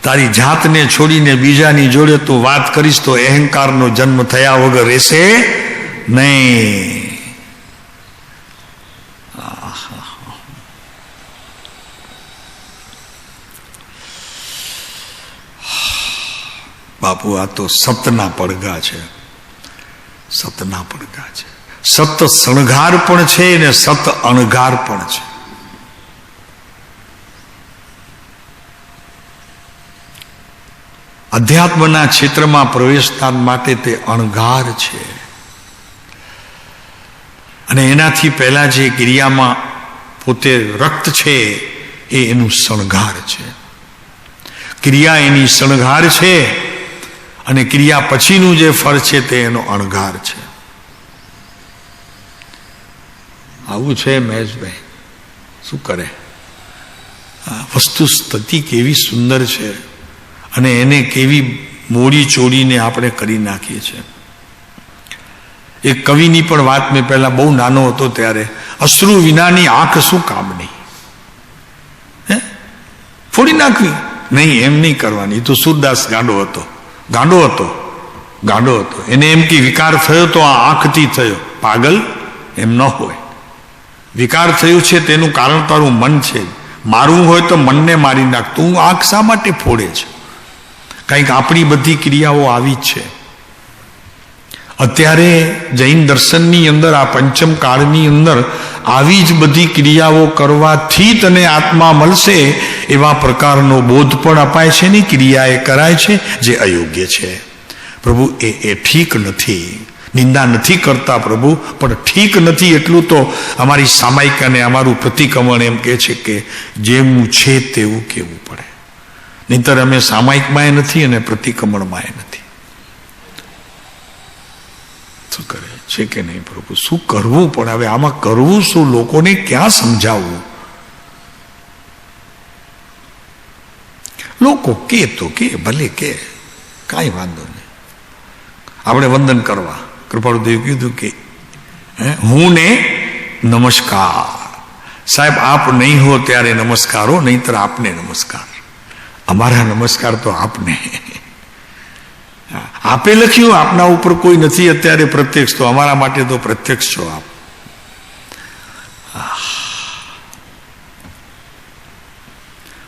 તારી જાતને છોડીને બીજાની જોડે તું વાત કરીશ તો અહંકારનો જન્મ થયા વગર રહેશે નહીં. બાપુ, આ તો સતના પડઘા છે, સતના પડઘા છે. સત શણગાર પણ છે ને સત અણગાર પણ છે. અધ્યાત્મના ક્ષેત્રમાં પ્રવેશતા માટે તે અણગાર છે. અને એનાથી પહેલા જે ક્રિયામાં પોતે રક્ત છે એ એનું શણગાર છે. ક્રિયા એની શણગાર છે અને ક્રિયા પછીનું જે ફળ છે તે એનો અણગાર છે. આવું છે મહેશભાઈ, શું કરે? વસ્તુ સ્થિતિ કેવી સુંદર છે અને એને કેવી મોડી ચોડીને આપણે કરી નાખીએ છીએ. એક કવિની પણ વાત મેં પહેલા બહુ નાનો હતો ત્યારે, અશ્રુ વિનાની આંખ શું કામની, ફોડી નાખવી નહીં, એમ નહીં કરવાની. તો સુરદાસ ગાંડો હતો. એને એમ કે વિકાર થયો તો આ આંખથી થયો. પાગલ એમ ન હોય. વિકાર થયું છે તેનું કારણ તારું મન છે. મારવું હોય તો મનને મારી નાખ. તું આંખ શા માટે ફોડે છે? કંઈક આપણી બધી ક્રિયાઓ આવી જ છે. અત્યારે જૈન દર્શનની અંદર, આ પંચમ કાળની અંદર આવી જ બધી ક્રિયાઓ કરવાથી તને આત્મા મળશે એવા પ્રકારનો બોધ પણ અપાય છે ને ક્રિયા એ કરાય છે જે અયોગ્ય છે. પ્રભુ એ ઠીક નથી. નિંદા નથી કરતા પ્રભુ, પણ ઠીક નથી એટલું તો અમારી સામાયિક અને અમારું પ્રતિક્રમણ એમ કહે છે કે જેવું છે તેવું કહેવું પડે. નહીંતર અમે સામાયિકમાં નથી અને પ્રતિક્રમણમાં નથી. શું કરે છે કે નહીં પ્રભુ? શું કરવું? પણ હવે આમાં કરવું શું? લોકોને ક્યાં સમજાવવું? લોકો કે તો કે, ભલે કે, કાંઈ વાંધો નહીં. આપણે વંદન કરવા કૃપાળુદેવ કીધું કે હું ને નમસ્કાર. સાહેબ આપ નહીં હો ત્યારે નમસ્કારો, નહીંતર આપને નમસ્કાર. અમારા નમસ્કાર તો આપને. આપે લખ્યું આપના ઉપર કોઈ નથી અત્યારે પ્રત્યક્ષ, તો અમારા માટે તો પ્રત્યક્ષ છો આપ.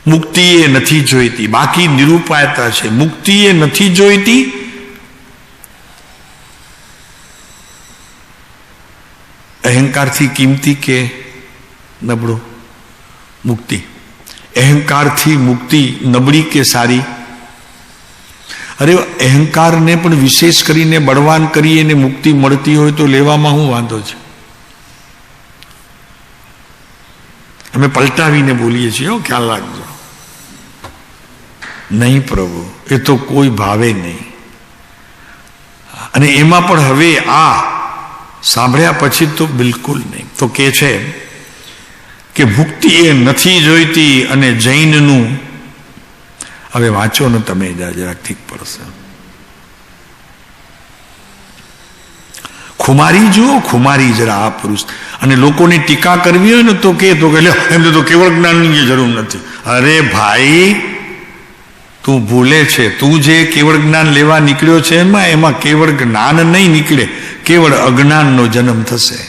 મુક્તિ એ નથી જોઈતી, બાકી નિરૂપાયતા છે. મુક્તિ એ નથી જોઈતી. અહંકારથી કિંમતી કે નબળો? મુક્તિ. અહંકારથી મુક્તિ નબળી કે સારી? અરે અહંકારને પણ વિશેષ કરીને બળવાન કરી એને મુક્તિ મળતી હોય તો લેવામાં શું વાંધો છે? અમે પલટાવીને બોલીએ છીએ, ખ્યાલ રાખજો. નહીં પ્રભુ, એ તો કોઈ ભાવે નહીં. અને એમાં પણ હવે આ સાંભળ્યા પછી તો બિલકુલ નહીં. તો કે છે કે મુક્તિ એ નથી જોઈતી. અને જૈનનું, હવે વાંચો ને તમે, જરાક ઠીક પડશે. ખુમારી જુઓ, ખુમારી જરા આ પુરુષ. અને લોકોની ટીકા કરવી હોય ને તો કે એમને તો કેવળ જ્ઞાનની જરૂર નથી. અરે ભાઈ, તું ભૂલે છે. તું જે કેવળ જ્ઞાન લેવા નીકળ્યો છે એમાં કેવળ જ્ઞાન નહીં નીકળે, કેવળ અજ્ઞાનનો જન્મ થશે.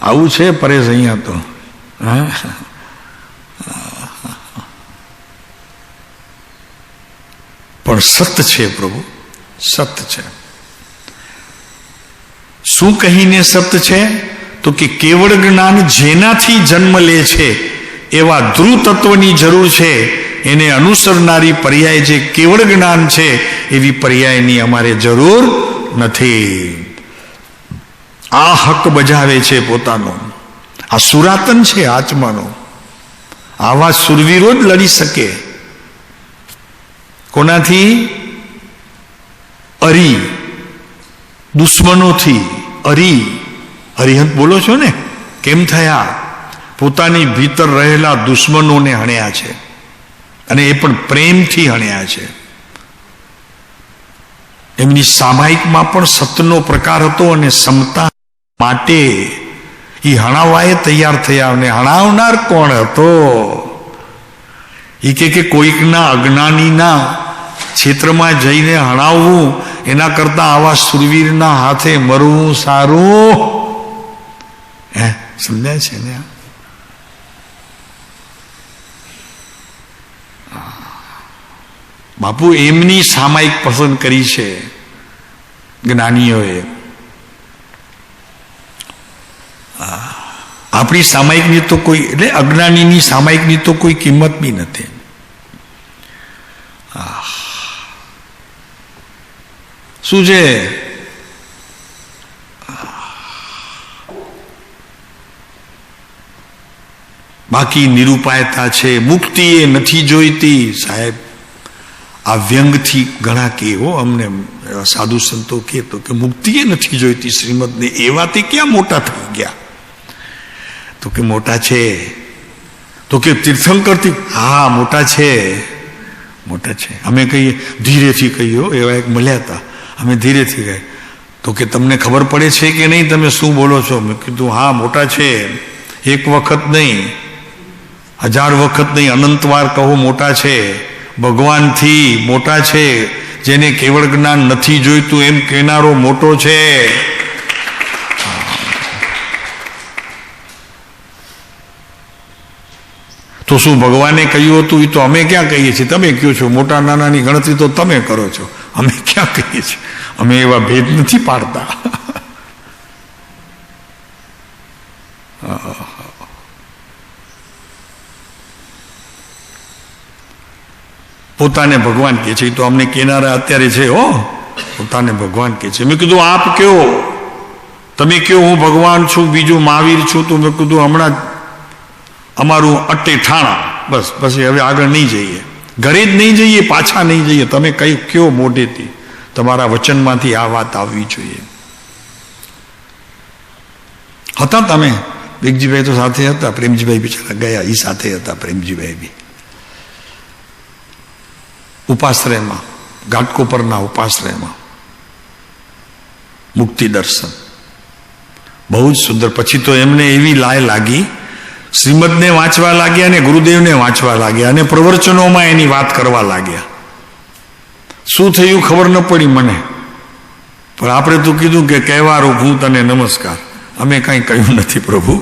આવું છે પરેશ અહીંયા તો. પણ સત છે પ્રભુ, સત છે. શું કહીને સત છે? તો કે કેવળ જ્ઞાન જેનાથી જન્મ લે છે એવા ધ્રુવ તત્વની જરૂર છે. એને અનુસરનારી પર્યાય જે કેવળ જ્ઞાન છે એવી પર્યાયની અમારે જરૂર નથી. આ હક બજાવે છે પોતાનો. આ સુરાતન છે આત્માનો. આવા સુરવીરો જ લડી શકે. કોનાથી? અરી દુશ્મનોથી. અરિહંત બોલો છો ને? કેમ થયા? પોતાની ભીતર રહેલા દુશ્મનોને હણ્યા છે, અને એ પણ પ્રેમથી હણ્યા છે. એમની સામાયિકમાં પણ સતનો પ્રકાર હતો, અને સમતા માટે એ હણાવાએ તૈયાર થયા. અને હણાવનાર કોણ હતો? એ કે કોઈકના અજ્ઞાનીના ક્ષેત્રમાં જઈને હણાવવું એના કરતા આવા સુરવીરના હાથે મરવું સારું. સમજાય છે ને? બાપુ એમની સામાયિક પસંદ કરી છે જ્ઞાનીઓએ. આપણી સામાયિકની તો કોઈ, એટલે અજ્ઞાનીની સામાયિકની તો કોઈ કિંમત બી નથી. શું છે? બાકી નિરૂપાયતા છે. મુક્તિ એ નથી જોઈતી. સાહેબ આ વ્યંગથી ઘણા કે અમને સાધુ સંતો કે તો કે મુક્તિ એ નથી જોઈતી શ્રીમદને, એવાથી ક્યાં મોટા થઈ ગયા? તો કે મોટા છે. તો કે તીર્થંકરથી, હા મોટા છે, મોટા છે. અમે કહીએ ધીરેથી કહીએ, એવા એક મળ્યા હતા, અમે ધીરેથી કહે. તો કે તમને ખબર પડે છે કે નહીં, તમે શું બોલો છો? મેં કીધું હા મોટા છે, એક વખત નહીં, 1000 વખત નહીં, અનંત વાર કહો મોટા છે. ભગવાનથી મોટા છે. જેને કેવળ જ્ઞાન નથી જોઈતું એમ કહેનારો મોટો છે. તો શું ભગવાને કહ્યું હતું? એ તો અમે ક્યાં કહીએ છીએ, તમે કહો છો. મોટા નાનાની ગણતરી તો તમે કરો છો, અમે ક્યાં કહીએ છીએ? અમે એવા ભેદ નથી પાડતા. પોતાને ભગવાન કહે છે, તો અમને કેનારા અત્યારે છે. પોતાને ભગવાન કહે છે. મેં કીધું આપ કયો, તમે કયો હું ભગવાન છું, બીજું મહાવીર છું. તો મેં કીધું હમણાં અમારું અટ્ટે ઠાણા, બસ પછી હવે આગળ નહીં જઈએ, ઘરે જ નહીં જઈએ, પાછા નહીં જઈએ. તમે કઈ કયો મોઢેથી, તમારા વચનમાંથી આ વાત આવવી જોઈએ. હતા તમે બેગજીભાઈ તો સાથે હતા, પ્રેમજીભાઈ બિચારા ગયા, એ સાથે હતા. પ્રેમજીભાઈ બી ઉપાશ્રયમાં, ઘાટકોપરના ઉપાશ્રયમાં મુક્તિ દર્શન બહુ જ સુંદર. પછી તો એમને એવી લાય લાગી, શ્રીમદને વાંચવા લાગ્યા અને ગુરુદેવને વાંચવા લાગ્યા અને પ્રવચનોમાં એની વાત કરવા લાગ્યા. શું થયું ખબર ન પડી મને, પણ આપણે તો કીધું કે કહેવારો હું તને નમસ્કાર. અમે કંઈ કહ્યું નથી પ્રભુ,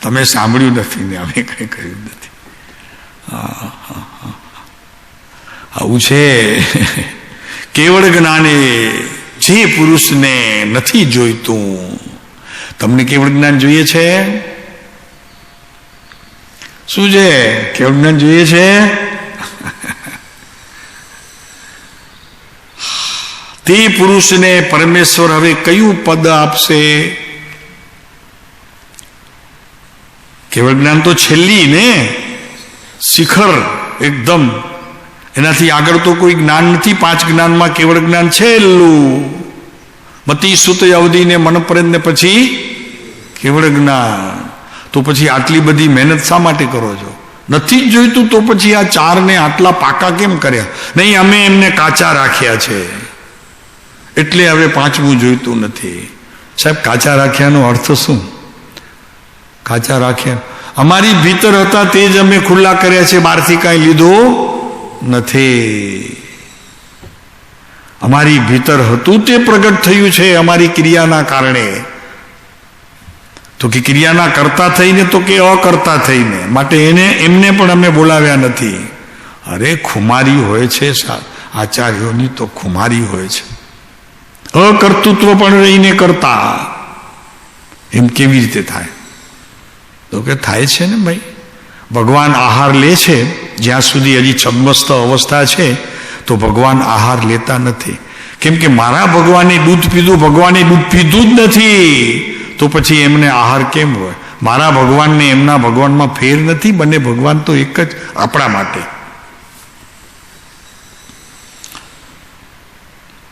તમે સાંભળ્યું નથી ને અમે કંઈ કહ્યું નથી. આવું છે. કેવળ જ્ઞાને જે પુરુષને નથી જોઈતું. તમને કેવળ જ્ઞાન જોઈએ છે? શું છે? કેવળ જ્ઞાન જોઈએ છે? તે પુરુષને પરમેશ્વર હવે કયું પદ આપશે? કેવળ જ્ઞાન તો છેલ્લી ને શિખર, એકદમ એનાથી આગળ તો કોઈ જ્ઞાન નથી. 5 જ્ઞાનમાં કેવળ જ્ઞાન છેલ્લું. મતિ સુત અવધિને મનપરેદ ને પછી કેવળ જ્ઞાન. તો પછી આટલી બધી મહેનત શા માટે કરો છો? નથી જ જોઈતું તો પછી આ 4ને આટલા પાકા કેમ કર્યા? નહીં, અમે એમને કાચા રાખ્યા છે એટલે હવે 5મું જોઈતું નથી. સાહેબ, કાચા રાખ્યાનો અર્થ શું? કાચા રાખ્યા અમારી ભીતર હતા તે જ અમે ખુલ્લા કર્યા છે, બહારથી કાંઈ લીધું નથી. અમારી ભીતર હતું તે પ્રગટ થયું છે અમારી ક્રિયાના કારણે. તો કે ક્રિયાના કરતા થઈને તો કે અકર્તા થઈને, માટે એમને પણ અમે બોલાવ્યા નથી. અરે ખુમારી હોય છે આચાર્યોની, તો ખુમારી હોય છે. અકર્તૃત્વ પણ રહીને કરતા, એમ કેવી રીતે થાય? તો કે થાય છે ને ભાઈ. ભગવાન આહાર લે છે, જ્યાં સુધી હજી છદ્મસ્ત અવસ્થા છે તો ભગવાન આહાર લેતા નથી. કેમ કે મારા ભગવાને દૂધ પીધું, ભગવાને દૂધ પીધું જ નથી, તો પછી એમને આહાર કેમ હોય? મારા ભગવાનને એમના ભગવાનમાં ફેર નથી, બંને ભગવાન તો એક જ આપણા માટે.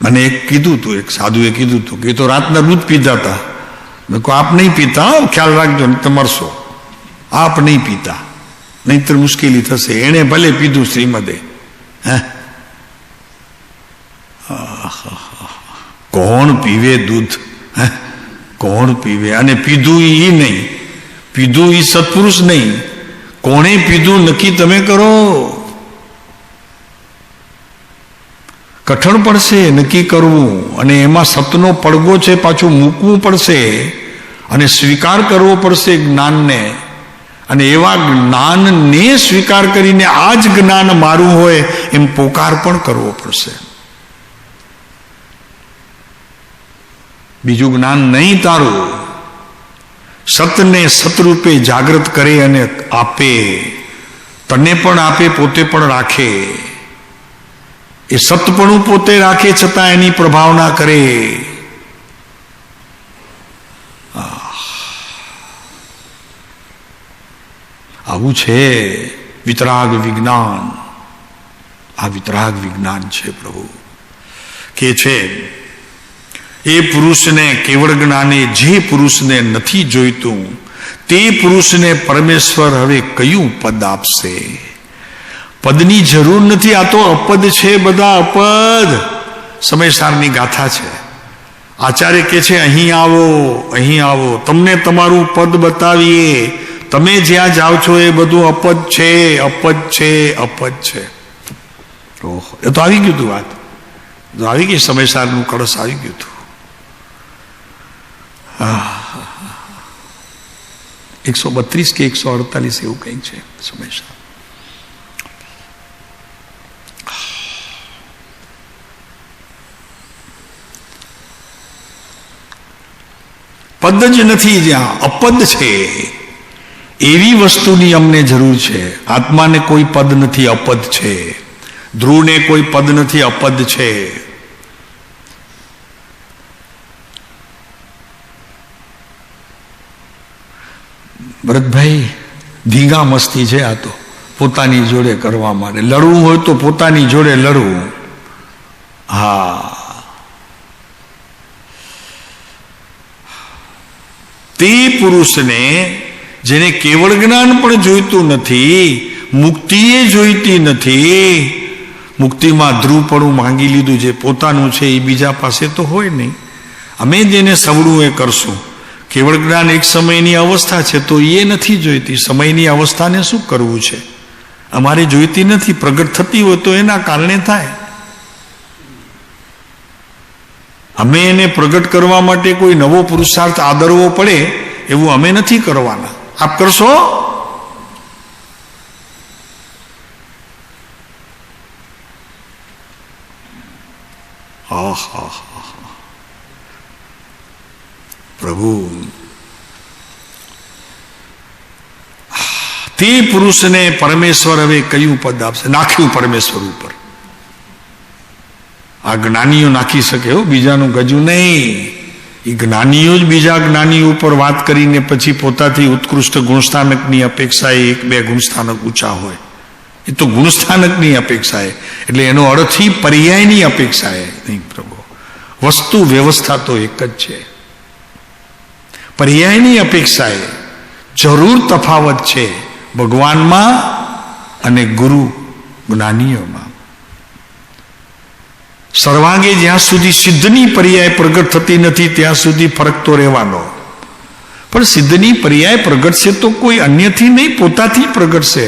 મને એક કીધું હતું, એક સાધુએ કીધું હતું કે એ તો રાતના દૂધ પીતા હતા. મેં કહું આપ નહીં પીતા, ખ્યાલ રાખજો નહીં તો મરશો. આપ નહીં પીતા, નહીતર મુશ્કેલી થશે. એણે ભલે પીધું શ્રીમદે. હે, કોણ પીવે દૂધ? હે, કોણ પીવે? અને પીધું એ નહીં, પીધું એ સત્પુરુષ નહીં. કોણે પીધું નક્કી તમે કરો. કઠણ પડશે નક્કી કરવું, અને એમાં સતનો પડગો છે, પાછું મૂકવું પડશે અને સ્વીકાર કરવો પડશે જ્ઞાનને. અને એવા જ્ઞાનને સ્વીકાર કરીને આ જ જ્ઞાન મારું હોય એમ પોકાર પણ કરવો પડશે. બીજું જ્ઞાન નહીં તારું. સતને સતરૂપે જાગૃત કરે અને આપે, તને પણ આપે, પોતે પણ રાખે. એ સતપણું પોતે રાખે છતાં એની પ્રભાવના કરે. આવું છે વિતરાગ વિજ્ઞાન. આ વિતરાગ વિજ્ઞાન છે. પ્રભુ કે છે એ પુરુષને કેવળ જ્ઞાને જે પુરુષને નથી જોઈતું તે પુરુષને પરમેશ્વર હવે કયું પદ આપશે? પદની જરૂર નથી, આ તો અપદ છે, બધા અપદ. સમયસારની ગાથા છે. આચાર્ય કે છે અહીં આવો, અહીં આવો, તમને તમારું પદ બતાવીએ. તમે જ્યાં જાઓ છો એ બધું અપદ છે, અપદ છે, અપદ છે. ઓહો, એ તો આવી ગયું હતું વાત, તો આવી ગઈ, સમયસારનું કળશ આવી ગયું હતું. 132 કે 148 એવું કંઈક છે સમયસાર. પદ જ નથી, જ્યાં અપદ છે એવી વસ્તુની અમને જરૂર છે. આત્માને કોઈ પદ નથી, અપદ છે. ધ્રુવને કોઈ પદ નથી, અપદ છે. ભરતભાઈ ધીંગા મસ્તી છે આ તો, પોતાની જોડે કરવા માટે. લડવું હોય તો પોતાની જોડે લડવું. હા, તે પુરુષને જેને કેવળ જ્ઞાન પણ જોઈતું નથી, મુક્તિએ જોઈતી નથી. મુક્તિમાં ધ્રુવપણું માંગી લીધું, જે પોતાનું છે એ બીજા પાસે તો હોય નહીં. અમે જેને સવડું એ કરશું. કેવળ જ્ઞાન એક સમયની અવસ્થા છે તો એ નથી જોઈતી. સમયની અવસ્થાને શું કરવું છે? અમારે જોઈતી નથી. પ્રગટ થતી હોય તો એના કારણે થાય. અમે એને પ્રગટ કરવા માટે કોઈ નવો પુરુષાર્થ આદરવો પડે એવું અમે નથી કરવાના. આપ કરશો? પ્રભુ તે પુરુષને પરમેશ્વર હવે કયું પદ આપશે? નાખ્યું પરમેશ્વર ઉપર. આ જ્ઞાનીઓ નાખી શકે હો, બીજાનું ગજું નહીં. એ જ્ઞાનીઓ જ બીજા જ્ઞાનીઓ ઉપર વાત કરીને પછી પોતાથી ઉત્કૃષ્ટ ગુણસ્થાનકની અપેક્ષાએ 1-2 ગુણસ્થાનક ઊંચા હોય. એ તો ગુણસ્થાનકની અપેક્ષાએ, એટલે એનો અર્થી પર્યાયની અપેક્ષાએ નહીં. પ્રભુ વસ્તુ વ્યવસ્થા તો એક જ છે. પર્યાયની અપેક્ષાએ જરૂર તફાવત છે ભગવાનમાં અને ગુરુ જ્ઞાનીઓમાં. સર્વાંગે જ્યાં સુધી સિદ્ધની પર્યાય પ્રગટ થતી નથી ત્યાં સુધી ફરક તો રહેવાનો. પણ સિદ્ધની પર્યાય પ્રગટશે તો કોઈ અન્યથી નહીં, પોતાથી પ્રગટશે.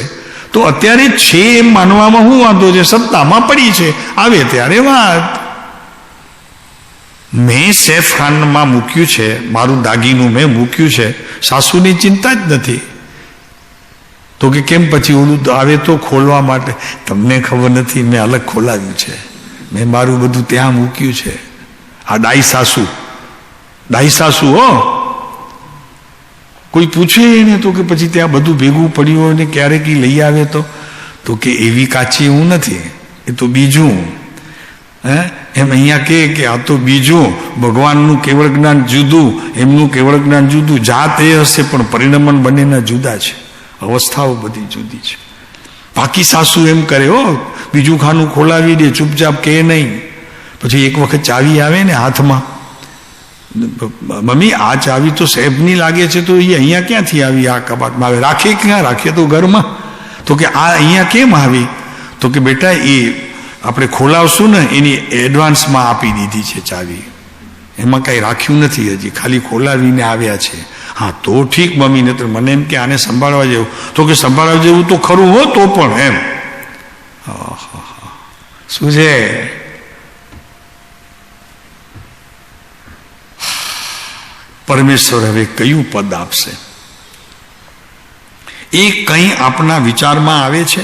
તો અત્યારે છે એમ માનવામાં શું વાંધો છે? સત્તામાં પડી છે, આવે ત્યારે વાત. મેં સેફ ખાનમાં મૂક્યું છે, મારું દાગીનું મેં મૂક્યું છે, સાસુની ચિંતા જ નથી. તો કે કેમ પછી ઓલું આવે તો ખોલવા માટે? તમને ખબર નથી, મેં અલગ ખોલાવ્યું છે. મેં મારું બધું ત્યાં મૂક્યું છે. આ ડાઈ સાસુ હો. કોઈ પૂછે એને તો કે પછી ત્યાં બધું ભેગું પડ્યું હોય ને ક્યારેક લઈ આવે તો કે એવી કાચી હું નથી, એ તો બીજું. એમ અહીંયા કે આ તો બીજું. ભગવાનનું કેવળ જ્ઞાન જુદું, એમનું કેવળ જ્ઞાન જુદું. જાત એ હશે પણ પરિણમન બંનેના જુદા છે, અવસ્થાઓ બધી જુદી છે. બાકી સાસુ એમ કરે હો, બીજું ખાનું ખોલાવી દે, ચૂપચાપ કે નહીં. પછી એક વખત ચાવી આવે ને હાથમાં, મમ્મી આ ચાવી તો સાહેબની લાગે છે, તો એ અહીંયા ક્યાંથી આવી? આ કબાટમાં આવે. રાખે ક્યાં? રાખે તો ઘરમાં. તો કે આ અહીંયા કેમ આવી? તો કે બેટા એ આપણે ખોલાવશું ને એની એડવાન્સમાં આપી દીધી છે ચાવી, એમાં કાંઈ રાખ્યું નથી હજી, ખાલી ખોલાવીને આવ્યા છે. હા તો ઠીક મમ્મી. ને તો મને એમ કે આને સંભાળવા જેવું. તો કે સંભાળવા જેવું તો ખરું હો, તો પણ એમ શું છે? પરમેશ્વર હવે કયું પદ આપશે? એ કંઈ આપણા વિચારમાં આવે છે?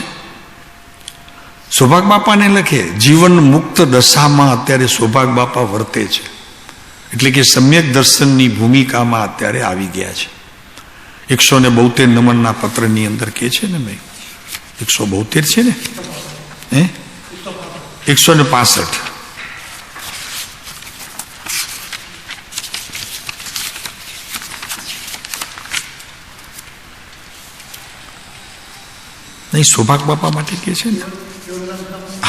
સૌભાગ બાપાને લખે જીવન મુક્ત દશામાં અત્યારે સૌભાગ બાપા વર્તે છે, એટલે કે સમ્યક દર્શનની ભૂમિકામાં અત્યારે આવી ગયા છે. 172 નમનના પત્રની અંદર કે છે ને ભાઈ, 172 છે ને, 165. નહીં, સૌભાગ બાપા માટે કે છે ને.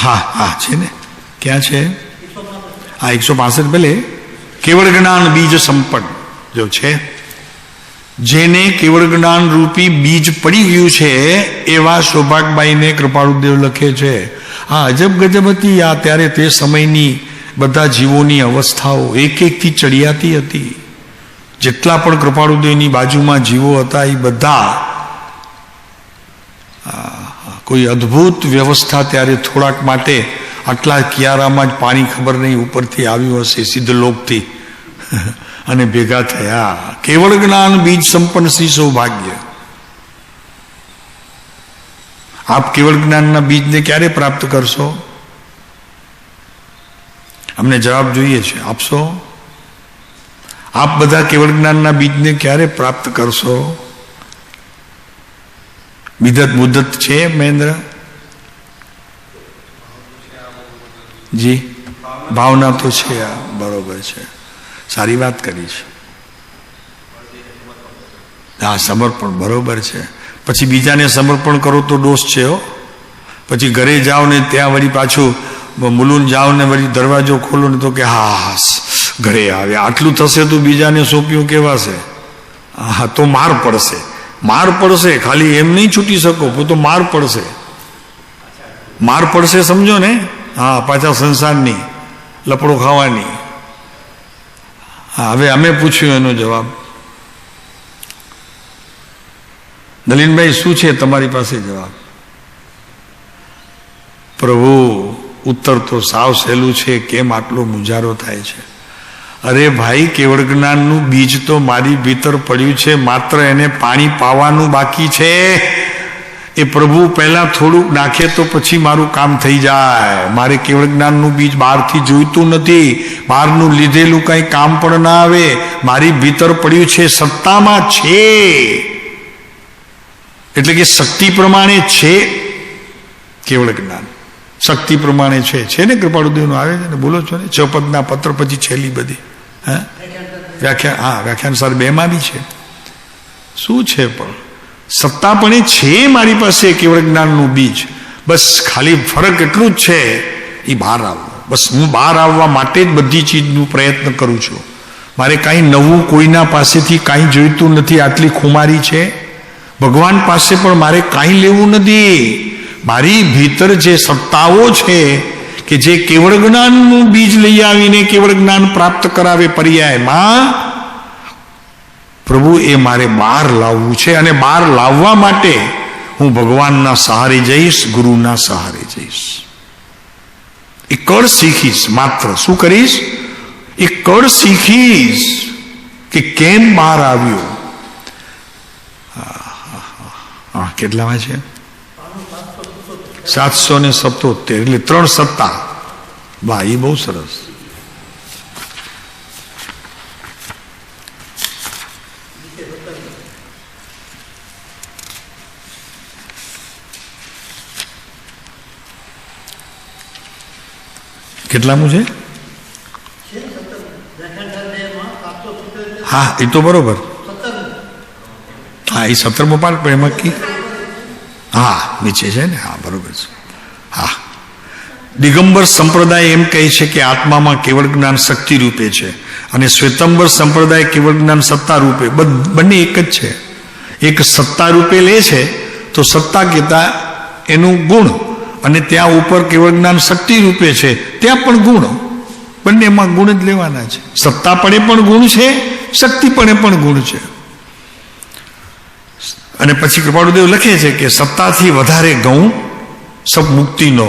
હા હા છે ને, ક્યાં છે? હા 165 ભલે. કેવળ જ્ઞાન બીજ સંપન્ન જો છે, જેને કેવળ જ્ઞાન રૂપી બીજ પડી ગયું છે એવા સૌભાગબાઈને કૃપાળુદેવ લખે છે. આ અજબ ગજબ હતી આ ત્યારે તે સમયની બધા જીવોની અવસ્થાઓ એક એકથી ચડિયાતી હતી. જેટલા પણ કૃપાળુદેવની બાજુમાં જીવો હતા એ બધા કોઈ અદ્ભુત વ્યવસ્થા ત્યારે થોડાક માટે આટલા કિયારામાં જ પાણી ખબર નહીં ઉપરથી આવ્યું હશે સિદ્ધલોકથી અને ભેગા થયા. કેવળ જ્ઞાન બીજ સંપન્ન શ્રી સૌભાગ્ય. આપ કેવળ જ્ઞાનના બીજને ક્યારે પ્રાપ્ત કરશો? અમને જવાબ જોઈએ છે, આપશો? આપ બધા કેવળ જ્ઞાનના બીજને ક્યારે પ્રાપ્ત કરશો? વિદત મુદત છે મહેન્દ્ર જી? ભાવના તો છે, આ બરોબર છે, સારી વાત કરી છે. હા સમર્પણ બરોબર છે. પછી બીજાને સમર્પણ કરો તો દોષ છે હો. પછી ઘરે જાઓ ને ત્યાં વળી પાછું મુલુન જાઓ ને વળી દરવાજો ખોલો ને તો કે હા ઘરે આવે આટલું થશે તો બીજાને સોંપ્યું કેવાશે. હા તો માર પડશે, માર પડશે. ખાલી એમ નહીં છૂટી શકો તો માર પડશે, માર પડશે સમજો ને. હા પાછા સંસારની લપડો ખાવાની. હા હવે અમે પૂછ્યું એનો જવાબ. નલિનભાઈ શું છે તમારી પાસે જવાબ? પ્રભુ ઉત્તર તો સાવ સહેલું છે, કેમ આટલો મુંજારો થાય છે? અરે ભાઈ કેવળ જ્ઞાનનું બીજ તો મારી ભીતર પડ્યું છે, માત્ર એને પાણી પાવાનું બાકી છે. એ પ્રભુ પહેલા થોડુંક નાખે તો પછી મારું કામ થઈ જાય. મારે કેવળ જ્ઞાનનું બીજ બહારથી જોઈતું નથી, બહારનું લીધેલું કઈ કામ પણ ના આવે. મારી ભીતર પડ્યું છે, સત્તામાં છે, એટલે કે શક્તિ પ્રમાણે છે. કેવળ જ્ઞાન શક્તિ પ્રમાણે છે ને? કૃપાળુદેવનું આવે છે ને, બોલો છો ને, 6 પદના પત્ર પછી છેલ્લી બધી વ્યાખ્યાન. હા વ્યાખ્યાન સર 2 માં બી છે. શું છે પણ સત્તા પણ એ છે મારી પાસે કેવળ જ્ઞાનનું બીજ. બસ ખાલી ફરક એટલું જ છે, એ બહાર આવવું. બસ હું બહાર આવવા માટે જ બધી ચીજનું પ્રયત્ન કરું છું. મારે કાંઈ નવું કોઈના પાસેથી કાંઈ જોઈતું નથી. આટલી ખુમારી છે. ભગવાન પાસે પણ મારે કાંઈ લેવું નથી. મારી ભીતર જે સત્તાઓ છે કે જે કેવળ જ્ઞાનનું બીજ લઈ આવીને કેવળ જ્ઞાન પ્રાપ્ત કરાવે પર્યાયમાં, પ્રભુ એ મારે બહાર લાવવું છે. અને બહાર લાવવા માટે હું ભગવાનના સહારે જઈશ, ગુરુના સહારે જઈશ. એ કળ શીખીશ. માત્ર શું કરીશ? એ કળ શીખીશ કે કેમ બહાર આવ્યો. હા કેટલામાં છે? 777. એટલે 3 સત્તા. વાહ એ બહુ સરસ. કેટલામું છે? હા એ તો બરોબર. હા એ 17મો પાઠ પણ એમાં કી હા નીચે છે ને. હા બરોબર છે. હા દિગંબર સંપ્રદાય એમ કહે છે કે આત્મામાં કેવળ જ્ઞાન શક્તિ રૂપે છે, અને શ્વેતંબર સંપ્રદાય કેવળ જ્ઞાન સત્તા રૂપે. બંને એક જ છે. એક સત્તા રૂપે લે છે તો સત્તા કહેતા એનું ગુણ, અને ત્યાં ઉપર કેવળ જ્ઞાન શક્તિ રૂપે છે ત્યાં પણ ગુણ. બંનેમાં ગુણ જ લેવાના છે. સત્તા પડે પણ ગુણ છે, શક્તિ પડે પણ ગુણ છે. અને પછી કૃપાળુદેવ લખે છે કે સત્તાથી વધારે ગૌણ મુક્તિનો,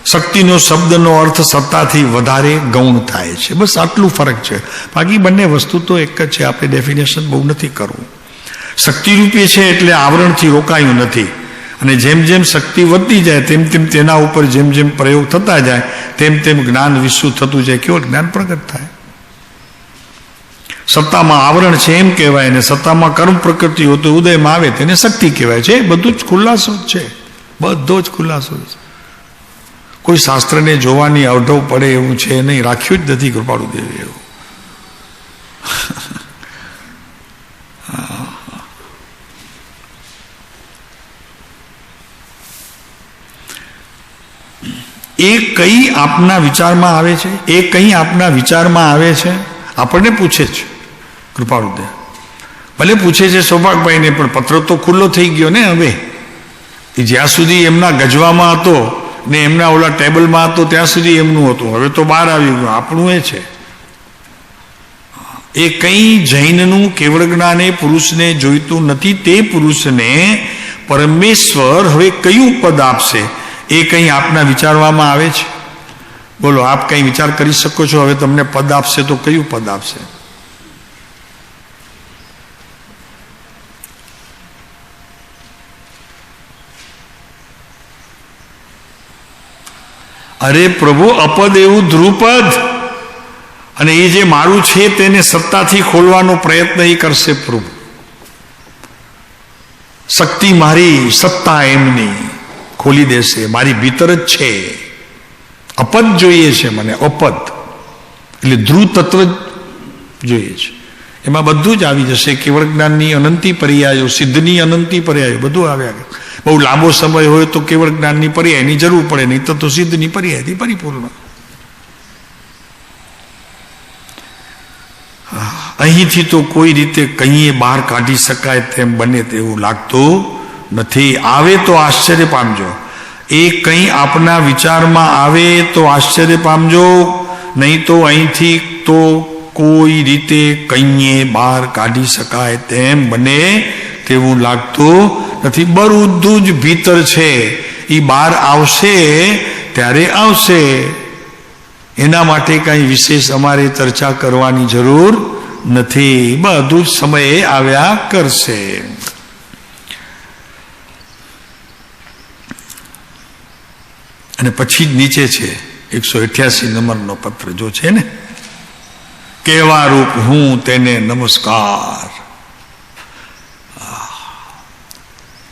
શક્તિનો શબ્દનો અર્થ સત્તાથી વધારે ગૌણ થાય છે. બસ આટલું ફરક છે. બાકી બંને વસ્તુ તો એક જ છે. આપણે ડેફિનેશન બહુ નથી કરવું. શક્તિરૂપી છે એટલે આવરણથી રોકાયું નથી. અને જેમ જેમ શક્તિ વધતી જાય તેમ તેમ તેના ઉપર જેમ જેમ પ્રયોગ થતા જાય તેમ તેમ જ્ઞાન વિશ્વ થતું જાય, કેવળ જ્ઞાન પ્રગટ થાય. સત્તામાં આવરણ છે એમ કહેવાય, ને સત્તામાં કર્મ પ્રકૃતિ હોતો ઉદયમાં આવે તેને શક્તિ કહેવાય છે. બધું જ ખુલાસો જ છે, બધો જ ખુલાસો છે. કોઈ શાસ્ત્રને જોવાની અવઢવ પડે એવું છે નહીં. રાખ્યું જ નથી કૃપાળુદેવે એવું. એ કઈ આપના વિચારમાં આવે છે? એ કઈ આપના વિચારમાં આવે છે? આપણને પૂછે છે કૃપાળુદેવ. ભલે પૂછે છે સૌભાગભાઈને, પણ પત્ર તો ખુલ્લો થઈ ગયો ને હવે. એ જ્યાં સુધી એમના ગજવામાં હતો ને એમના ઓલા ટેબલમાં હતો ત્યાં સુધી એમનું હતું, હવે તો બહાર આવી ગયું, આપણું એ છે. એ કંઈ જૈનનું કેવળ જ્ઞાન એ પુરુષને જોઈતું નથી. તે પુરુષને પરમેશ્વર હવે કયું પદ આપશે એ કંઈ આપના વિચારવામાં આવે છે? બોલો, આપ કંઈ વિચાર કરી શકો છો? હવે તમને પદ આપશે તો કયું પદ આપશે? અરે પ્રભુ, અપદ એવું ધ્રુપદ, અને એ જે મારું છે તેને સત્તાથી ખોલવાનો પ્રયત્ન એ કરશે પ્રભુ. શક્તિ મારી, સત્તા એમની ખોલી દેશે, મારી ભીતર જ છે. અપદ જોઈએ છે મને, અપદ એટલે ધ્રુવ તત્વ જોઈએ છે. એમાં બધું જ આવી જશે. કેવળ જ્ઞાનની અનંતી પર્યાયો, સિદ્ધની અનંતી પર્યાયો બધું આવ્યા. બહુ લાંબો સમય હોય તો કેવળ જ્ઞાનની પર્યાયની જરૂર પડે, નહીં તો સિદ્ધની પર્યાયથી પરિપૂર્ણ. અહીંથી તો કોઈ રીતે કંઈ બહાર કાઢી શકાય તેમ બને તેવું લાગતું નથી. આવે તો આશ્ચર્ય પામજો. એ કંઈ આપના વિચારમાં આવે તો આશ્ચર્ય પામજો, નહીં તો અહીંથી તો કોઈ રીતે કંઈ બહાર કાઢી શકાય તેમ બને તેવું લાગતું નથી. બધું જ ભીતર છે, એ બહાર આવશે ત્યારે આવશે. એના માટે કાંઈ વિશેષ અમારે ચર્ચા કરવાની જરૂર નથી. બધું જ સમયે આવ્યા કરશે. અને પછી જ નીચે છે 188 નંબરનો પત્ર જો છે ને, કેવા રૂપ હું તેને નમસ્કાર.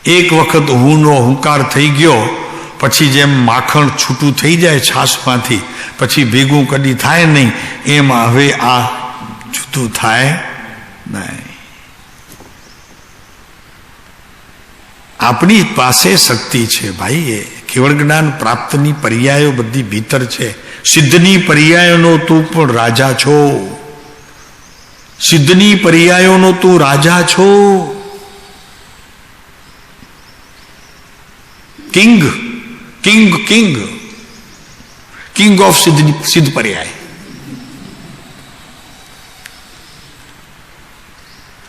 એક વખત હુંનો હુંકાર થઈ ગયો પછી જેમ માખણ છૂટું થઈ જાય છાશમાંથી, પછી ભેગું કદી થાય નહીં, એમ હવે આ જુદું થાય નહીં. આપણી પાસે શક્તિ છે ભાઈ. એ કેવળ જ્ઞાન પ્રાપ્તની પર્યાયો બધી ભીતર છે. સિદ્ધની પર્યાયોનો તું પણ રાજા છો. સિદ્ધની પર્યાયોનો તું રાજા છો. King king king king of સિદ્ધ પર્યાય.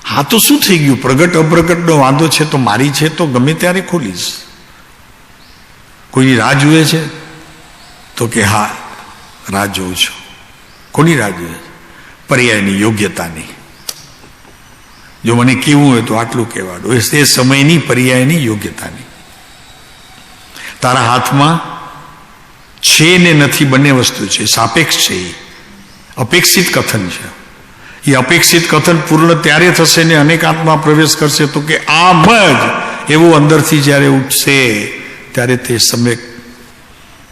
હા તો શું થઈ ગયું? પ્રગટ અપ્રગટનો વાંધો છે તો મારી છે તો ગમે ત્યારે ખોલીશ. કોઈની રાહ જુએ છે તો કે હા રાહ જોઉં છું. કોની રાહ જુએ? પર્યાયની યોગ્યતાની. જો મને કેવું હોય તો આટલું કહેવાનું, એ સમયની પર્યાયની યોગ્યતાની. તારા હાથમાં છે ને નથી બંને વસ્તુ છે, સાપેક્ષ છે. એ અપેક્ષિત કથન છે. એ અપેક્ષિત કથન પૂર્ણ ત્યારે થશે ને અનેકાંતમાં પ્રવેશ કરશે તો કે આમ જ એવું અંદરથી જ્યારે ઉઠશે ત્યારે તે સમ્યક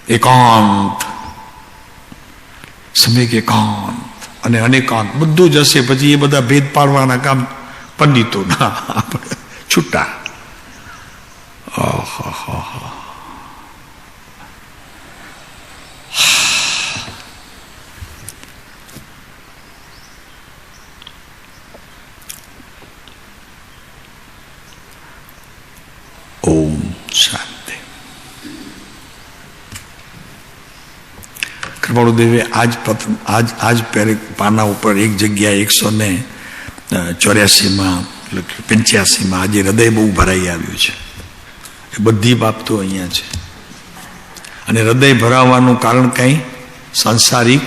એકાંત, સમ્યક એકાંત અને અનેકાંત બધું જ હશે. પછી એ બધા ભેદ પાડવાના કામ પંડિતોના, છૂટા. ઓમ શાંતિ. કૃપાળુદેવે આજ પાના ઉપર એક જગ્યાએ 184માં 85માં આજે હૃદય બહુ ભરાઈ આવ્યું છે. એ બધી બાબતો અહીંયા છે. અને હૃદય ભરાવાનું કારણ કંઈ સાંસારિક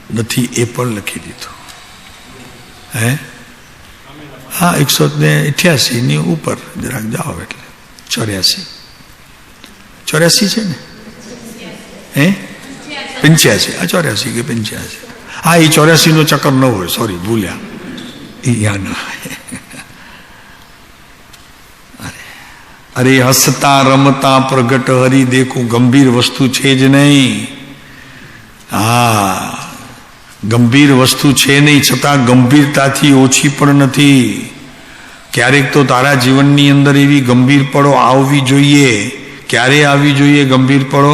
નથી એ પણ લખી દીધું. હે હા 188ની ઉપર જરાક જાઓ એટલે 84 છે ને? હે 85 આ 84 કે 85? હા એ 84નો ચક્કર ન હોય, સોરી ભૂલ્યા. એ યા ના. અરે હસતા રમતા પ્રગટ હરી દેખું ગંભીર વસ્તુ છે જ નહીં. હા ગંભીર વસ્તુ છે નહીં, છતાં ગંભીરતાથી ઓછી પણ નથી. ક્યારેક તો તારા જીવનની અંદર એવી ગંભીર પડો આવવી જોઈએ. ક્યારે આવવી જોઈએ ગંભીર પડો?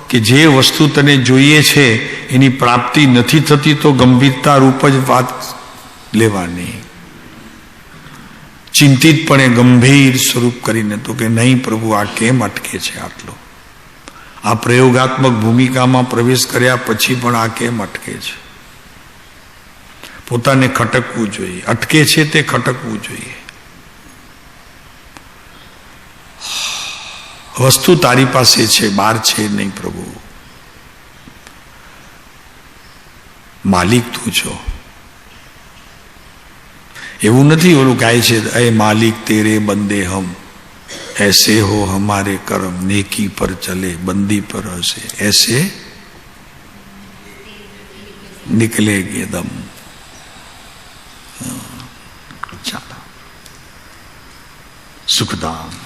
કે કે જે વસ્તુ તને જોઈએ છે એની પ્રાપ્તિ નથી થતી તો ગંભીરતા રૂપ જ વાત લેવાની, ચિંતિતપણે ગંભીર સ્વરૂપ કરીને. તો કે નહીં પ્રભુ, આ કેમ અટકે છે આટલો? આ પ્રયોગાત્મક ભૂમિકામાં પ્રવેશ કર્યા પછી પણ આ કેમ અટકે છે? પોતાને ખટકવું જોઈએ. અટકે છે તે ખટકવું જોઈએ. વસ્તુ તારી પાસે છે, બહાર છે નહીં પ્રભુ. માલિક તું છો. એવું નથી ઓલું ગાય છે, એ માલિક તેરે બંદે હમ, ऐसे हो हमारे कर्म, नेकी पर चले बंदी पर हंसे, ऐसे निकलेगे दम. ચાલો સુખદામ.